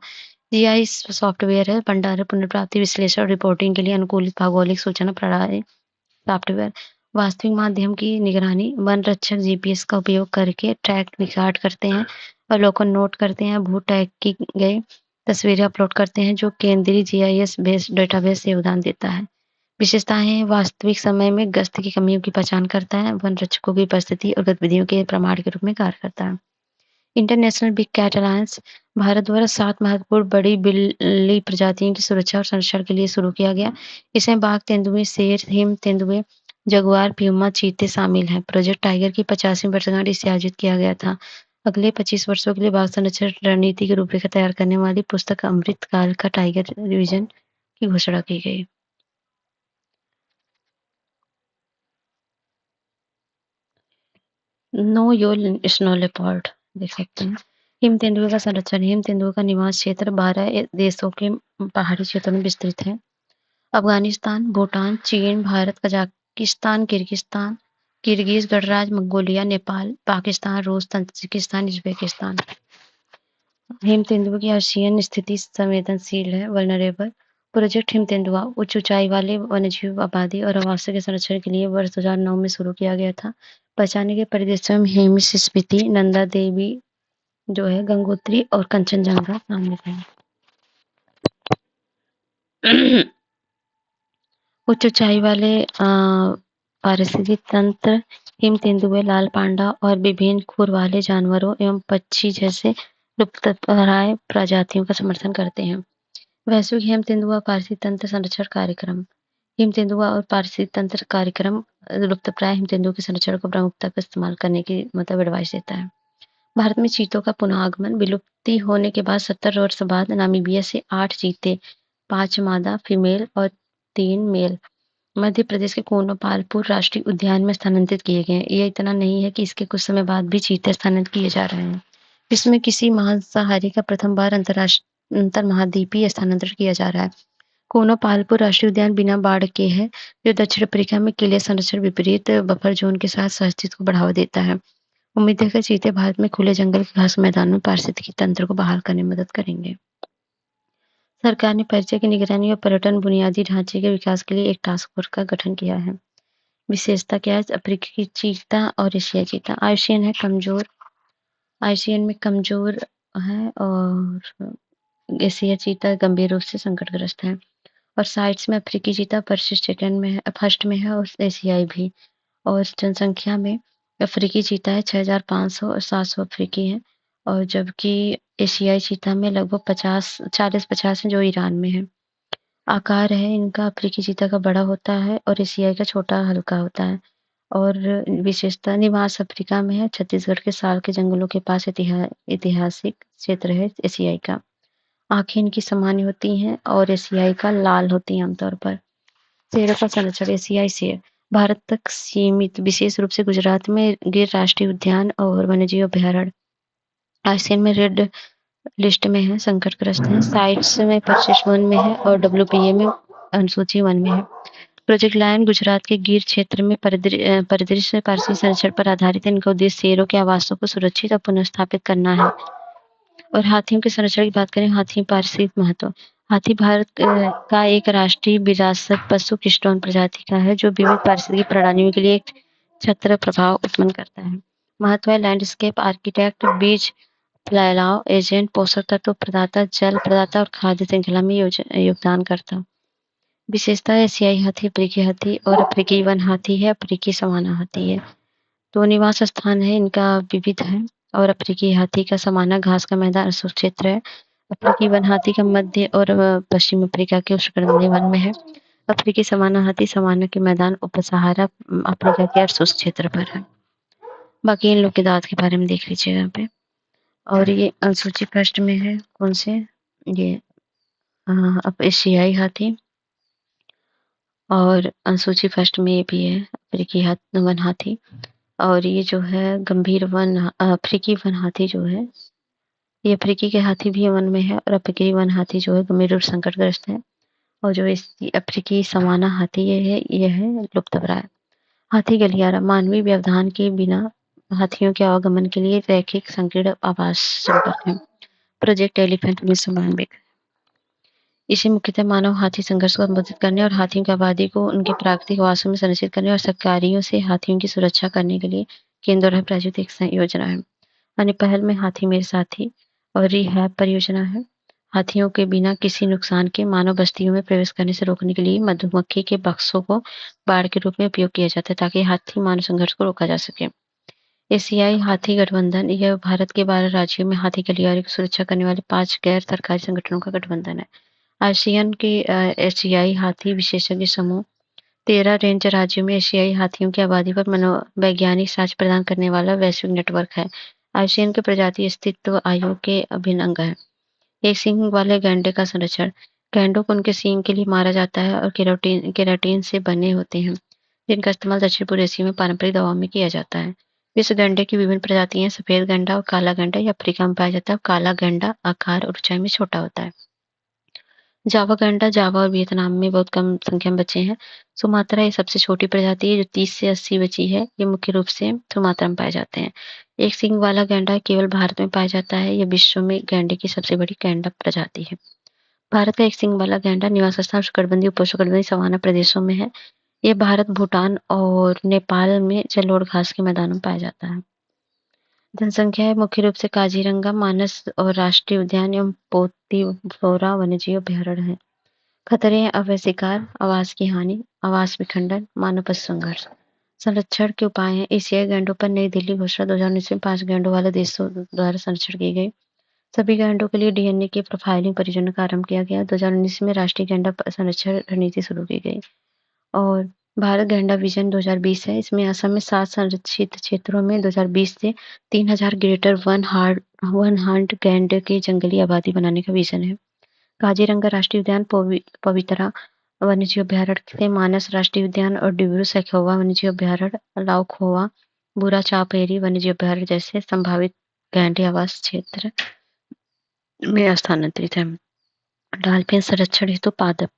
S1: जीआईएस सॉफ्टवेयर है भंडारण पुनर्प्राप्ति विश्लेषण और रिपोर्टिंग के लिए अनुकूलित भौगोलिक सूचना प्रणाली सॉफ्टवेयर। वास्तविक माध्यम की निगरानी वन रक्षक जीपीएस का उपयोग करके ट्रैक रिकॉर्ड करते हैं अवलोकन नोट करते हैं भू टैग की गई तस्वीरें अपलोड करते हैं जो केंद्रीय जीआईएस बेस्ड डेटाबेस से योगदान देता है। विशेषताएं हैं वास्तविक समय में गश्त की कमियों की पहचान करता है वन रक्षकों की उपस्थिति और गतिविधियों के प्रमाण के रूप में कार्य करता है। International big cat alliance Bharat द्वारा 7 महत्वपूर्ण बड़ी बिल्ली प्रजातियों की सुरक्षा और संरक्षण के लिए शुरू किया गया। इसमें बाघ, तेंदुए, शेर, हिम तेंदुए, जगुआर, प्यूमा, चीते शामिल हैं। प्रोजेक्ट टाइगर की 50वीं वर्षगांठ इसे आयोजित किया गया था। अगले 25 वर्षों के लिए बाघ संरक्षण रणनीति की रूपरेखा तैयार करने वाली पुस्तक अमृत काल का टाइगर विजन की घोषणा की गई। नो योर स्नो लेपर्ड देख सकते हैं। हिम तेंदुए का संरक्षण हिम तेंदुए का निवास क्षेत्र 12 देशों के पहाड़ी क्षेत्रों में विस्तृत है। अफगानिस्तान, भूटान, चीन, भारत, कजाकिस्तान, किर्गिस्तान, किर्गिज गणराज्य, मंगोलिया, नेपाल, पाकिस्तान, रूस, ताजिकिस्तान, उज्बेकिस्तान। हिम तेंदुए की आसियान स्थिति संवेदनशील है वल्नरेबल। प्रोजेक्ट हिम तेंदुआ उच्च ऊंचाई वाले वन्यजीव आबादी और आवास के संरक्षण के लिए वर्ष 2009 में शुरू किया गया था। पहचाने के परिदृश्यों में हेमिस स्पीति, नंदा देवी जो है गंगोत्री और कंचनजंगा शामिल है। उच्च ऊंचाई वाले पारिस्थितिक तंत्र हिम तेंदुए, लाल पांडा और विभिन्न खुर वाले जानवरों एवं पक्षी जैसे लुप्तप्राय प्रजातियों का समर्थन करते हैं। वैश्विक हिम तेंदुआ पारिस्थितिक तंत्र संरक्षण कार्यक्रम हिम तेंदुआ और पारिस्थितिक तंत्र कार्यक्रम लुप्तप्राय हिम तेंदुओं के संरक्षण को प्रमुखता का इस्तेमाल करने की एडवाइस देता है। भारत में चीतों का पुनः आगमन विलुप्ति होने के बाद 70 वर्ष बाद नामीबिया से 8 चीते 5 मादा फीमेल और 3 मेल मध्य प्रदेश के कोनोपालपुर राष्ट्रीय उद्यान में स्थानांतरित किए गए। यह इतना नहीं है कि इसके कुछ समय बाद भी चीते स्थानांतरित किए जा रहे हैं। विश्व में किसी मांसाहारी का प्रथम बार अंतर महाद्वीपीय स्थानांतरण किया जा रहा है। कोनोपालपुर राष्ट्रीय उद्यान बिना बाढ़ के है जो दक्षिण अफ्रीका में किले संरक्षण विपरीत बफर जोन के साथ सहअस्तित्व को बढ़ावा देता है। उम्मीद है कि चीते भारत में खुले जंगल के घास मैदान में पारिस्थितिकी तंत्र को बहाल करने में मदद करेंगे। सरकार ने परिचय की निगरानी और पर्यटन बुनियादी ढांचे के विकास के लिए एक टास्क फोर्स का गठन किया है। विशेषता क्या है अफ्रीकी चीता और एशियाई चीता आईसीएन है कमजोर आईसीएन में कमजोर है और एशियाई चीता गंभीर रूप से संकटग्रस्त है और साइट्स में अफ्रीकी चीता परिशिष्ट सेकंड में है फर्स्ट में है और एशियाई भी और जनसंख्या में अफ्रीकी चीता है 6,500 और 700 अफ्रीकी हैं और जबकि एशियाई चीता में लगभग 40-50 है जो ईरान में है। आकार है इनका अफ्रीकी चीता का बड़ा होता है और एशियाई का छोटा हल्का होता है और विशेषता निवास अफ्रीका में है छत्तीसगढ़ के साल के जंगलों के पास ऐतिहासिक क्षेत्र है एशियाई का। आंखें इनकी सामान्य होती हैं और एशियाई का लाल होती है आमतौर पर। शेरों का संरक्षण एशियाई शेर भारत तक सीमित, विशेष रूप से गुजरात में गिर राष्ट्रीय उद्यान और वन्यजीव अभयारण्य आईसीएन में रेड लिस्ट में है, संकटग्रस्त है। साइट्स में परिशिष्ट वन में है और डब्ल्यूपीए में अनुसूची वन में है। प्रोजेक्ट लायन गुजरात के गिर क्षेत्र में परिदृश्य पारसी संरक्षण पर आधारित है। इनका उद्देश्य शेरों के आवासों को सुरक्षित और पुनर्स्थापित करना है। और हाथियों के संरक्षण की बात करें, हाथी पारिस्थितिक महत्व। हाथी भारत का एक राष्ट्रीय विरासत पशु किस्टोन प्रजाति का है, जो विविध पारिस्थितिक प्रणालियों के लिए एक छत्र प्रभाव उत्पन्न करता है। महत्व है लैंडस्केप आर्किटेक्ट, बीज फैलाव एजेंट, पोषक तत्व प्रदाता, जल प्रदाता और खाद्य श्रृंखला में योगदान करता। विशेषता एशियाई हाथी, अफ्रीकी हाथी और अफ्रीकी वन हाथी है, अफ्रीकी सवाना हाथी है। तो निवास स्थान है इनका विविध है और अफ्रीकी हाथी का समाना घास का मैदान अशुष्क क्षेत्र है। अफ्रीकी वन हाथी का मध्य और पश्चिम अफ्रीका के उष्णकटिबंधीय वन में है। अफ्रीकी सवाना हाथी सवाना के मैदान उपसहारा अफ्रीका के अशुष्क क्षेत्र पर है। बाकी इन लोग के दांत के बारे में देख लीजिएगा यहाँ पे। और ये अनुसूची फर्स्ट में है कौन से, ये अब एशियाई हाथी, और अनुसूची फर्स्ट में ये भी है अफ्रीकी वन हाथी। और ये जो है गंभीर वन अफ्रीकी वन हाथी जो है, ये अफ्रीकी के हाथी भी वन में है और अफ्रीकी वन हाथी जो है गंभीर रूप संकटग्रस्त है। और जो इस अफ्रीकी सवाना हाथी ये है लुप्तप्राय। हाथी गलियारा मानवीय व्यवधान के बिना हाथियों के आवागमन के लिए रैखिक संकीर्ण आवास संपर्क है। Project elephant 1992। इसे मुख्यतः मानव हाथी संघर्ष को संबोधित करने और हाथियों की आबादी को उनके प्राकृतिक आवासों में संरक्षित करने और सरकारियों से हाथियों की सुरक्षा करने के लिए केंद्र द्वारा प्रायोजित एक योजना है। अन्य पहल में हाथी मेरे साथी और रिहैब परियोजना है। हाथियों के बिना किसी नुकसान के मानव बस्तियों में प्रवेश करने से रोकने के लिए मधुमक्खी के बक्सों को बाड़ के रूप में उपयोग किया जाता है, ताकि हाथी मानव संघर्ष को रोका जा सके। एशियाई हाथी गठबंधन यह भारत के 12 राज्यों में हाथी गलियारे की सुरक्षा करने वाले 5 गैर सरकारी संगठनों का गठबंधन है। आसियान के एशियाई हाथी विशेषज्ञ समूह 13 रेंज राज्यों में एशियाई हाथियों की आबादी पर मनोवैज्ञानिक साक्ष्य प्रदान करने वाला वैश्विक नेटवर्क है। आसियान के प्रजाति अस्तित्व आयोग के अभिन्न अंग है। एक सींग वाले गैंडे का संरक्षण। गैंडों को उनके सींग के लिए मारा जाता है और केराटिन से बने होते हैं, जिनका इस्तेमाल दक्षिण पूर्व एशिया में पारंपरिक दवाओं में किया जाता है। विश्व गैंडे की विभिन्न प्रजातियां सफेद गैंडा और काला गैंडा या अफ्रीका में पाया जाता है। काला गैंडा आकार और ऊंचाई में छोटा होता है। जावा गैंडा जावा और वियतनाम में बहुत कम संख्या में बचे हैं। सुमात्रा ये सबसे छोटी प्रजाति है जो 30 से 80 बची है। ये मुख्य रूप से सुमात्रा में पाए जाते हैं। एक सींग वाला गैंडा केवल भारत में पाया जाता है। यह विश्व में गैंडे की सबसे बड़ी गैंडा प्रजाति है। भारत का एक सींग वाला गैंडा निवास स्थान उष्णकटिबंधीय उपोष्णकटिबंधीय सवाना प्रदेशों में है। यह भारत, भूटान और नेपाल में जलोढ़ घास के मैदानों में पाया जाता है। जनसंख्या है मुख्य रूप से काजीरंगा, मानस और राष्ट्रीय उद्यान एवं पोतीफलोरा वन्यजीव अभयारण्य है। खतरे हैं अवैध शिकार, आवास की हानि, आवास विखंडन, मानव पशु संघर्ष। संरक्षण के उपाय हैं। एशियाई गैंडों पर नई दिल्ली घोषणा 2019 में 5 गैंडों वाले देशों द्वारा संरक्षण की गई। सभी गैंडों के लिए डीएनए की प्रोफाइलिंग परियोजना का आरंभ किया गया। 2019 में राष्ट्रीय गैंडा संरक्षण रणनीति शुरू की गई। और भारत गैंडा विजन 2020 है। इसमें असम में 7 संरक्षित क्षेत्रों में 2020 से 3000 ग्रेटर वन हंट गैंडे की जंगली आबादी बनाने का विजन है। काजीरंगा राष्ट्रीय उद्यान, पवितरा वन्यजीव अभयारण्य से मानस राष्ट्रीय उद्यान और डिब्रू सैखोवा वन्यजीव अभयारण्य, लाउखोवा, बुरा चापेरी वन्यजीव अभयारण्य जैसे संभावित गैंडे आवास क्षेत्र में स्थानांतरित है। डॉल्फिन संरक्षण हेतु पादप।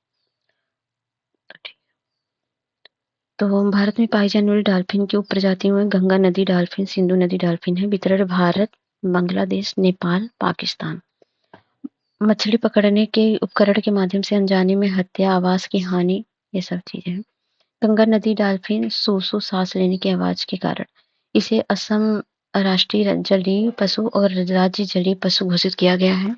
S1: तो भारत में पाई जाने वाली डॉल्फिन की उप प्रजातियों में गंगा नदी डॉल्फिन, सिंधु नदी डॉल्फिन है। वितरण भारत, बांग्लादेश, नेपाल, पाकिस्तान। मछली पकड़ने के उपकरण के माध्यम से अनजाने में हत्या, आवास की हानि, ये सब चीजें। गंगा नदी डॉल्फिन सू सांस लेने की आवाज के कारण इसे असम राष्ट्रीय जलीय पशु और राज्य जलीय पशु घोषित किया गया है।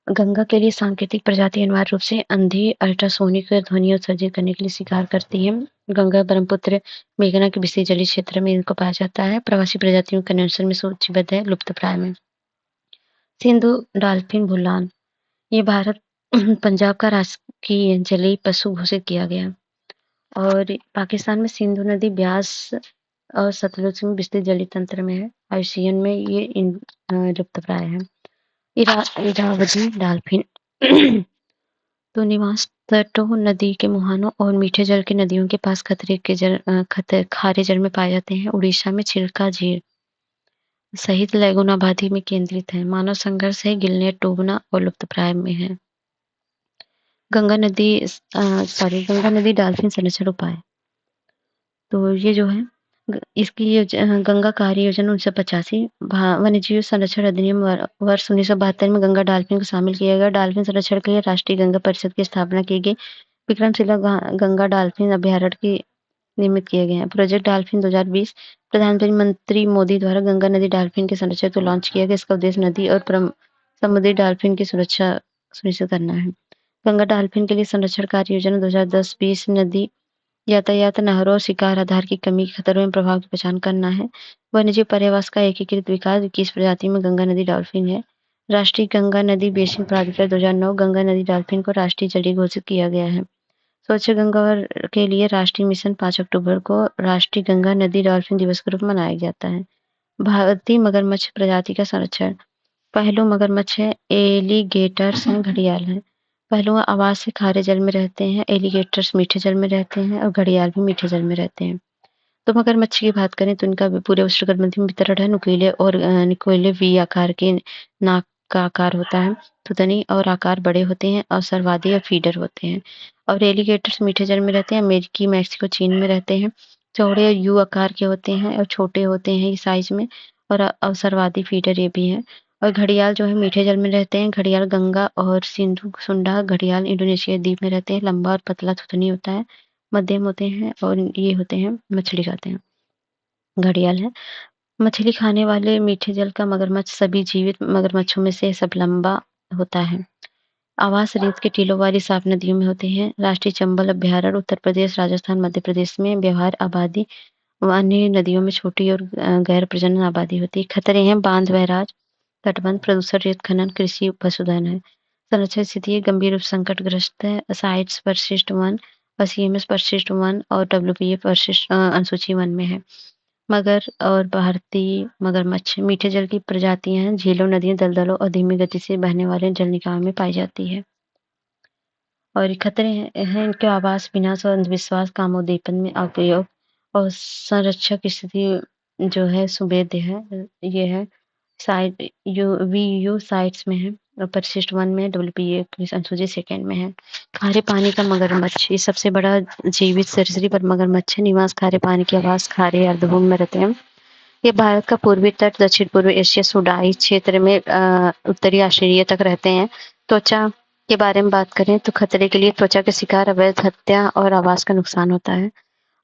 S1: गंगा के लिए सांकेतिक प्रजाति अनिवार्य रूप से अंधी अल्ट्रासोनिक ध्वनि उत्सर्जित करने के लिए शिकार करती है। गंगा, ब्रह्मपुत्र, मेघना के विस्तृत जलीय क्षेत्र में इनको पाया जाता है। प्रवासी प्रजातियों के निरंतर में सूचीबद्ध है, लुप्तप्राय में। सिंधु डॉल्फिन भूलान, ये भारत पंजाब का राष्ट्रीय जलीय पशु घोषित किया गया। और पाकिस्तान में सिंधु नदी, ब्यास और सतलुज में विस्तृत जलीय तंत्र में है। आईसीएन में ये लुप्तप्राय है। इरावदी डॉल्फिन तो निवास तटों, नदी के मुहानों और मीठे जल की नदियों के पास खारे जल में पाए जाते हैं। उड़ीसा में चिल्का झील सहित लैगून आबादी में केंद्रित है। मानव संघर्ष है, गिलनेट डूबना और लुप्तप्राय में है। गंगा नदी डॉल्फिन संरक्षण उपाय। तो ये जो है इसकी गंगा कार्य योजना 1985 वन्यजीव संरक्षण अधिनियम वर्ष 1972 में गंगा डॉल्फिन को शामिल किया गया। डॉल्फिन संरक्षण के लिए राष्ट्रीय गंगा परिषद की स्थापना की गई। विक्रमशिला गंगा डॉल्फिन अभ्यारण्य की निर्मित किए गए हैं। प्रोजेक्ट डॉल्फिन 2020 प्रधानमंत्री मोदी द्वारा गंगा नदी डॉल्फिन के संरक्षण को लॉन्च किया गया। इसका उद्देश्य नदी और समुद्री डॉल्फिन की सुरक्षा सुनिश्चित करना है। गंगा डॉल्फिन के लिए संरक्षण कार्य योजना 2010-20 नदी यातायात, नहरों और शिकार आधार की कमी के खतरों एवं प्रभाव की पहचान करना है। वन्यजीव पर्यावरण का एकीकृत विकास 21 प्रजाति में गंगा नदी डॉल्फिन है। राष्ट्रीय गंगा नदी बेसिन प्राधिकरण 2009 गंगा नदी डॉल्फिन को राष्ट्रीय जलीय घोषित किया गया है। स्वच्छ गंगा के लिए राष्ट्रीय मिशन 5 अक्टूबर को राष्ट्रीय गंगा नदी डॉल्फिन दिवस के रूप में मनाया जाता है। भारतीय मगरमच्छ प्रजाति का संरक्षण। पहलू मगरमच्छ है, एलिगेटर्स हैं, घड़ियाल हैं। पहलुआ आवास से खारे जल में रहते हैं, एलिगेटर्स मीठे जल में रहते हैं और घड़ियाल भी मीठे जल में रहते हैं। तो मगरमच्छ की बात करें तो इनका पूरे उष्णकटिबंधीय में वितरण है। नुकीले और निकोले वी आकार के नाक का आकार होता है। थुतनी और आकार बड़े होते हैं और सर्वादी या फीडर होते हैं। और एलिगेटर्स मीठे जल में रहते हैं। अमेरिकी, मैक्सिको, चीन में रहते हैं। चौड़े और यू आकार के होते हैं और छोटे होते हैं साइज में और अवसरवादी फीडर ये भी है। और घड़ियाल जो है मीठे जल में रहते हैं। घड़ियाल गंगा और सिंधु सुंडा घड़ियाल इंडोनेशिया द्वीप में रहते हैं। लंबा और पतला थुतनी होता है, मध्यम होते हैं और ये होते हैं मछली खाते हैं। घड़ियाल है मछली खाने वाले मीठे जल का मगरमच्छ सभी जीवित मगरमच्छों में से सब लंबा होता है। आवास रेत के टीलों वाली साफ नदियों में होते हैं। राष्ट्रीय चंबल अभ्यारण्य उत्तर प्रदेश, राजस्थान, मध्य प्रदेश में व्यवहार आबादी व अन्य नदियों में छोटी और गैर प्रजनन आबादी होती है। खतरे हैं बांध बैराज, तटबंध, प्रदूषण, रेत खनन, कृषि पशुधन है। संरक्षण स्थिति गंभीर रूप संकटग्रस्त है। साइट्स परिशिष्ट वन और सीएमएस परिशिष्ट वन और डब्ल्यूपीए परिशिष्ट अनुसूची वन में है। मगर और भारतीय मगरमच्छ मीठे जल की प्रजातियां हैं। झीलों, नदियों, दलदलों और धीमी गति से बहने वाले जल निकायों में पाई जाती है। और खतरे हैं इनके आवास, विनाश और अंधविश्वास, कामोद्दीपन में अपयोग और संरक्षक स्थिति जो है सुभेद्य है। ये है साइट वीयू साइट्स में है और परिशिष्ट वन में, डब्ल्यूपीए की अनुसूची सेकंड में है। खारे पानी का मगरमच्छ ये सबसे बड़ा जीवित सरीसृप और मगरमच्छ है। निवास खारे पानी के आवास खारे अर्धभूमि में रहते हैं। ये भारत का पूर्वी तट, दक्षिण पूर्व एशिया, सुडाई क्षेत्र में उत्तरी ऑस्ट्रेलिया तक रहते हैं। त्वचा के बारे में बात करें तो खतरे के लिए त्वचा के शिकार, अवैध हत्या और आवास का नुकसान होता है।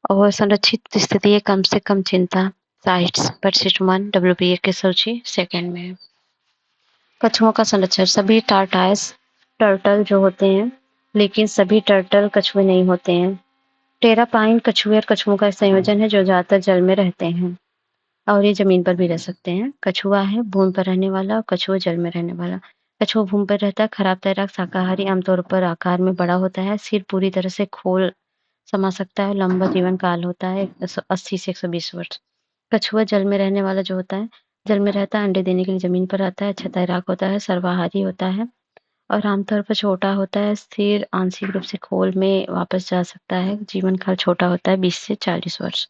S1: और संरक्षित स्थिति है कम से कम चिंता साइट्स परिशिष्ट वन डब्ल्यूपीए की सूची सेकंड में है। कछुओं का संरक्षण सभी टार्टाइस टर्टल जो होते हैं, लेकिन सभी टर्टल कछुए नहीं होते हैं। टेरापाइन कछुए और कछुओं का संयोजन है जो ज्यादातर जल में रहते हैं और ये जमीन पर भी रह सकते हैं। कछुआ है भूमि पर रहने वाला और कछुआ जल में रहने वाला। कछुआ भूमि पर रहता है, खराब तैराक, शाकाहारी, आमतौर पर आकार में बड़ा होता है, सिर पूरी तरह से खोल समा सकता है, लंबा जीवन काल होता है 80 से 120 वर्ष। कछुआ जल में रहने वाला जो होता है, जल में रहता है, अंडे देने के लिए जमीन पर आता है, अच्छा तैराक होता है, सर्वाहारी होता है और आमतौर पर छोटा होता है, सिर आंशिक रूप से खोल में वापस जा सकता है, जीवन काल छोटा होता है 20 से 40 वर्ष।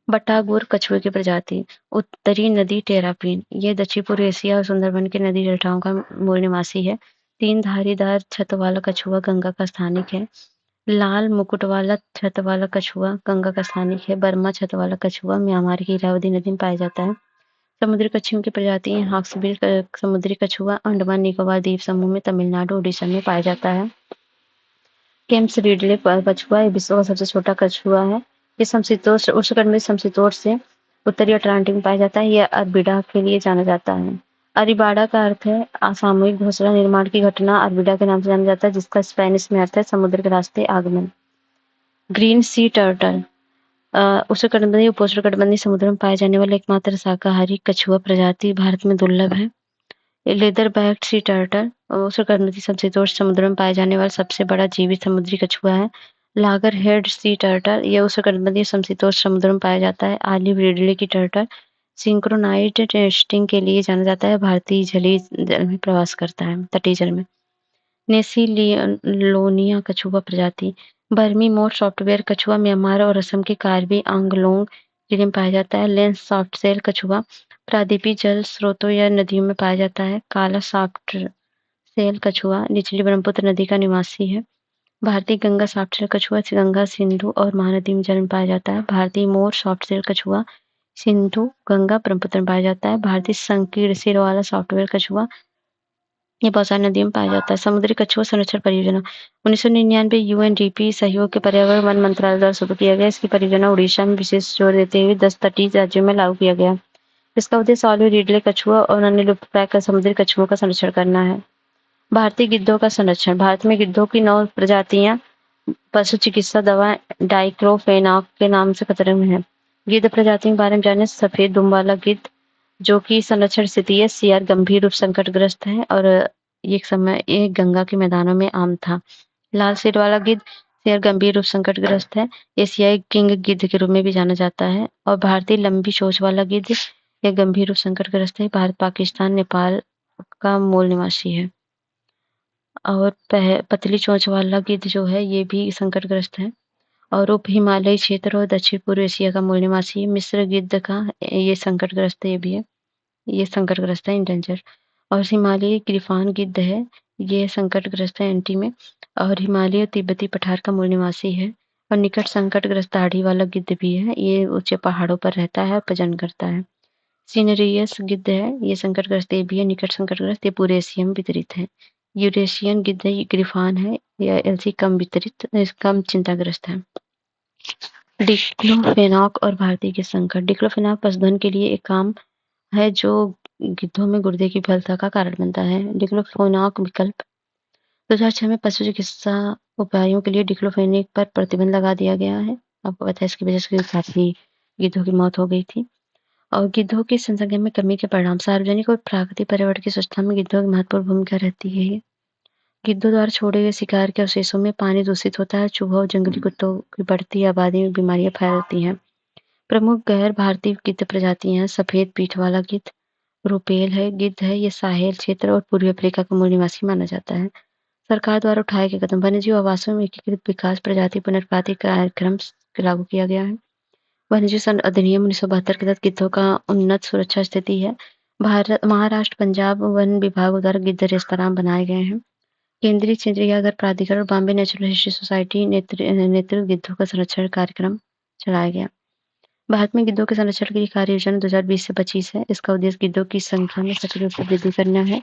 S1: बटागुर कछुए की प्रजाति उत्तरी नदी टेरापीन ये दक्षिण पूर्व एशिया और सुंदरबन के नदी डेल्टाओं का मूल निवासी है। तीन धारीदार छत वाला कछुआ गंगा का स्थानिक है। लाल मुकुट वाला छत वाला कछुआ गंगा का स्थानिक है। बर्मा छत वाला कछुआ म्यांमार की इरावदी नदी में पाया जाता है। समुद्री कछुओं की प्रजाति हॉक्सबिल समुद्री कछुआ अंडमान निकोबार द्वीप समूह में तमिलनाडु उड़ीसा में पाया जाता है। केम्प्स रिडले कछुआ विश्व का सबसे छोटा कछुआ है। ये समशीतोष्ण उष्णकटिबंधीय समशीतोष्ण से उत्तरी अटलांटिक में पाया जाता है। यह अरबिडा के लिए जाना जाता है। अरिबाडा का अर्थ है असामूहिक घोंसला निर्माण की घटना। अरबिडा के नाम से जाना जाता है जिसका स्पेनिश में अर्थ है समुद्र के रास्ते आगमन। ग्रीन सी टर्टल उष्णकटिबंधीय उपोष्णकटिबंधीय समुद्र में पाए जाने वाले एकमात्र शाकाहारी कछुआ प्रजाति भारत में दुर्लभ है। लेदर बैक्ड सी टर्टल उष्णकटिबंधीय समशीतोष्ण समुद्र में पाए जाने वाला सबसे बड़ा जीवित समुद्री कछुआ है। लागर हेड सी टर्टल यह उष्णकटिबंधीय समशीतोष्ण समुद्र में पाया जाता है। ऑलिव रिडले की टर्टल सिंक्रोनाइज्ड नेस्टिंग के लिए जाना जाता है। भारतीय जलीय जल में प्रवास करता है, तटीय जल में। नेसिलिलोनिया कछुआ प्रजाति। बर्मी मोर सॉफ्टवेयर कछुआ म्यांमार और असम के कार्बी आंगलोंग जिले में पाया जाता है। लेंस सॉफ्टसेल कछुआ प्रायद्वीपीय जल स्रोतों या नदियों में पाया जाता है। काला सॉफ्टसेल कछुआ निचली ब्रह्मपुत्र नदी का निवासी है। भारतीय गंगा सॉफ्टसेल कछुआ गंगा, सिंधु और महानदी में जल में पाया जाता है। भारतीय मोर सॉफ्टसेल कछुआ सिंधु, गंगा, ब्रह्मपुत्र में पाया जाता है। भारतीय संकीर्ण सिर वाला सॉफ्टवेयर कछुआ ये बहुत सारी नदियों में पाया जाता है। समुद्री कछुआ संरक्षण परियोजना 1999 यूएनडीपी सहयोग के पर्यावरण वन मंत्रालय द्वारा शुरू किया गया। इसकी परियोजना उड़ीसा में विशेष जोर देते हुए 10 तटीय राज्यों में लागू किया गया। इसका उद्देश्य ऑलिव रिडले कछुआ और अन्य लुप्तप्राय समुद्री कछुओं का संरक्षण करना है। भारतीय गिद्धों का संरक्षण। भारत में गिद्धों की 9 प्रजातियां पशु चिकित्सा दवा डाइक्लोफेनाक के नाम से खतरे में है। गिद्ध प्रजातियों के बारे में जाने। सफेद दुम वाला गिद्ध जो कि संरक्षण स्थिति है सीआर गंभीर रूप संकटग्रस्त है और एक समय ये गंगा के मैदानों में आम था। लाल सिर वाला गिद्ध सीआर गंभीर रूप संकटग्रस्त है। एशियाई किंग गिद्ध के रूप में भी जाना जाता है। और भारतीय लंबी चोंच वाला गिद्ध यह गंभीर रूप संकटग्रस्त है। भारत, पाकिस्तान, नेपाल का मूल निवासी है। और पतली चोंच वाला गिद्ध जो है ये भी संकटग्रस्त है और उप हिमालयी क्षेत्र और दक्षिण पूर्व एशिया का मूल निवासी है। मिस्र गिद्ध का ये संकटग्रस्त ये भी है, ये संकटग्रस्त है इंडेंजर। और हिमालयी ग्रिफॉन गिद्ध है, ये संकटग्रस्त है एंटी में। और हिमालय और तिब्बती पठार का मूल निवासी है। और निकट संकटग्रस्त दाढ़ी वाला गिद्ध भी है, ये ऊंचे पहाड़ों पर रहता है और प्रजनन करता है। सिनेरियस गिद्ध है, ये संकटग्रस्त ये भी है, निकट संकटग्रस्त, ये पूरे एशिया में वितरित है। यूरेशियन गिद्ध ग्रिफॉन है, यह एलसी कम वितरित कम चिंताग्रस्त है। डिक्लोफेनाक और भारतीय के संकट। डिक्लोफेनाक पशुधन के लिए एक काम है जो गिद्धों में गुर्दे की विफलता का कारण बनता है। डिक्लोफेनाक विकल्प 2006 में पशु चिकित्सा उपायों के लिए डिक्लोफेनेक पर प्रतिबंध लगा दिया गया है। आपको पता है इसकी वजह से काफी गिद्धों की मौत हो गई थी। और गिद्धों की जनसंख्या में कमी के परिणाम। सार्वजनिक और प्राकृतिक पर्यावरण की स्वच्छता में गिद्धों की महत्वपूर्ण भूमिका रहती है। गिद्धों द्वारा छोड़े गए शिकार के अवशेषों में पानी दूषित होता है। चूहों और जंगली कुत्तों की बढ़ती आबादी में बीमारियां फैलती हैं। प्रमुख गैर भारतीय गिद्ध प्रजातियां हैं। सफेद पीठ वाला गिद्ध रुपेल है गिद्ध है, ये साहेल क्षेत्र और पूर्वी अफ्रीका का मूल निवासी माना जाता है। सरकार द्वारा उठाए गए कदम। वन्यजीव आवासों में एकीकृत विकास प्रजाति पुनर्प्राप्ति कार्यक्रम लागू किया गया है। वन्यजीव अधिनियम 1972 के तहत गिद्धों का उन्नत सुरक्षा स्थिति है। भारत, महाराष्ट्र, पंजाब वन विभाग द्वारा गिद्ध रेस्तरां बनाए गए हैं। केंद्रीय चिड़ियाघर प्राधिकरण और बॉम्बे नेचुरल हिस्ट्री सोसाइटी नेतृत्व गिद्धों का संरक्षण कार्यक्रम चलाया गया। भारत में गिद्धों के संरक्षण के लिए कार्य योजना 2020 से 25 है। इसका उद्देश्य गिद्धों की संख्या में सक्रिय रूप से वृद्धि करना है।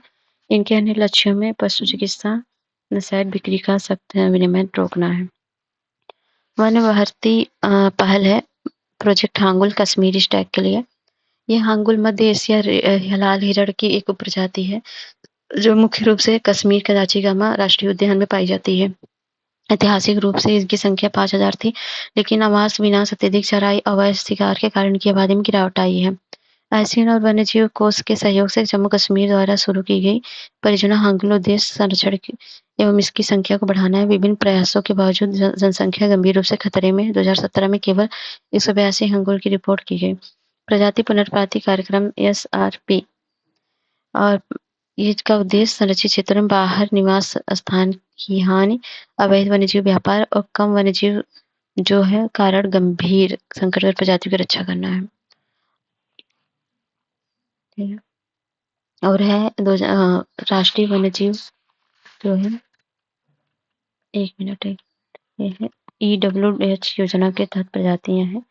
S1: इनके अन्य लक्ष्यों में पशु चिकित्सा, नस्ल बिक्री का सख्त विनियमन रोकना है। वन भर्ती पहल है प्रोजेक्ट हांगुल कश्मीरी स्टैग के लिए। ये हांगुल मध्य एशिया लाल हिरण की एक उपप्रजाति है जो मुख्य रूप से कश्मीर के काजीरंगा राष्ट्रीय उद्यान में पाई जाती है। ऐतिहासिक रूप से इसकी संख्या 5000 थी, लेकिन आवास विनाश, अत्यधिक चराई, अवैध शिकार के कारण इनकी आबादी में गिरावट आई है। आईसीएन और वन्यजीव कोष के सहयोग से जम्मू कश्मीर द्वारा शुरू की गई परियोजना हांगुल उद्देश्य संरक्षण एवं इसकी संख्या को बढ़ाना है। विभिन्न प्रयासों के बावजूद जनसंख्या गंभीर रूप से खतरे में। 2017 में केवल 182 हांगुल की रिपोर्ट की गई। प्रजाति पुनर्प्राप्ति कार्यक्रम एसआरपी और इसका उद्देश्य संरक्षित क्षेत्रों में बाहर निवास स्थान की हानि, अवैध वन्यजीव व्यापार और कम वन्यजीव जो है कारण गंभीर संकटग्रस्त प्रजातियों की रक्षा करना है। ठीक है। और है राष्ट्रीय वन्यजीव जो है 1 मिनट ये है EWH योजना के तहत प्रजातियां हैं।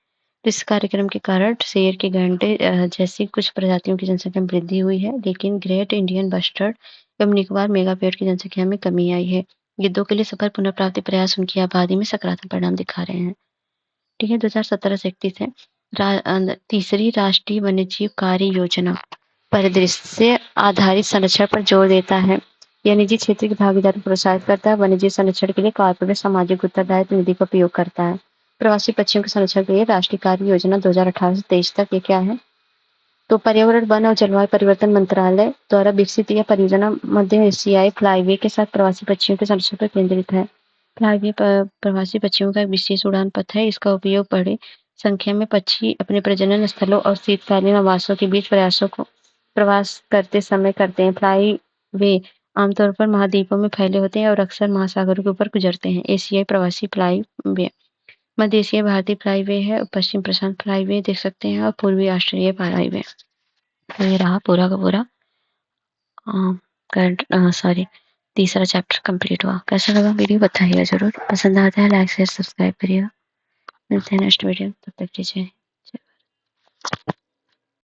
S1: तो इस कार्यक्रम के कारण शेर के गैंडे जैसी कुछ प्रजातियों की जनसंख्या में वृद्धि हुई है, लेकिन ग्रेट इंडियन बस्टर्ड एवं निकोबार मेगापेट की जनसंख्या में कमी आई है। गिद्धों के लिए सफल पुनर्प्राप्ति प्रयास उनकी आबादी में सकारात्मक परिणाम दिखा रहे हैं। ठीक है, 2017 से 31 है। तीसरी राष्ट्रीय वन्यजीव कार्य योजना परिदृश्य आधारित संरक्षण पर जोर देता है। यह निजी क्षेत्र की भागीदारी को प्रोत्साहित करता है। वन्यजीव संरक्षण के लिए कॉर्पोरेट सामाजिक उत्तरदायित्व निधि का उपयोग करता है। प्रवासी पक्षियों के संरक्षण के लिए राष्ट्रीय कार्य योजना 2018 से 23 तक ये क्या है? तो पर्यावरण, वन और जलवायु परिवर्तन मंत्रालय द्वारा विकसित यह परियोजना मध्य एशियाई फ्लाईवे के साथ प्रवासी पक्षियों के संरक्षण पर केंद्रित है। फ्लाईवे प्रवासी पक्षियों का एक विशेष उड़ान पथ है। इसका उपयोग बड़े संख्या में पक्षी अपने प्रजनन स्थलों और शीतकालीन आवासों के बीच प्रवास करते समय करते हैं। फ्लाई वे आमतौर पर महाद्वीपों में फैले होते हैं और अक्सर महासागरों के ऊपर गुजरते हैं। एशियाई प्रवासी फ्लाईवे, मध्य एशियाई भारतीय फ्लाईवे है, पश्चिम प्रशांत फ्लाईवे देख सकते हैं और पूर्वी ऑस्ट्रेलिया फ्लाईवे। तो ये रहा पूरा का पूरा करंट सॉरी तीसरा चैप्टर कंप्लीट हुआ। कैसा लगा वीडियो बताइएगा जरूर, पसंद आता है लाइक शेयर सब्सक्राइब करिएगा। मिलते हैं नेक्स्ट वीडियो, तब तक के लिए।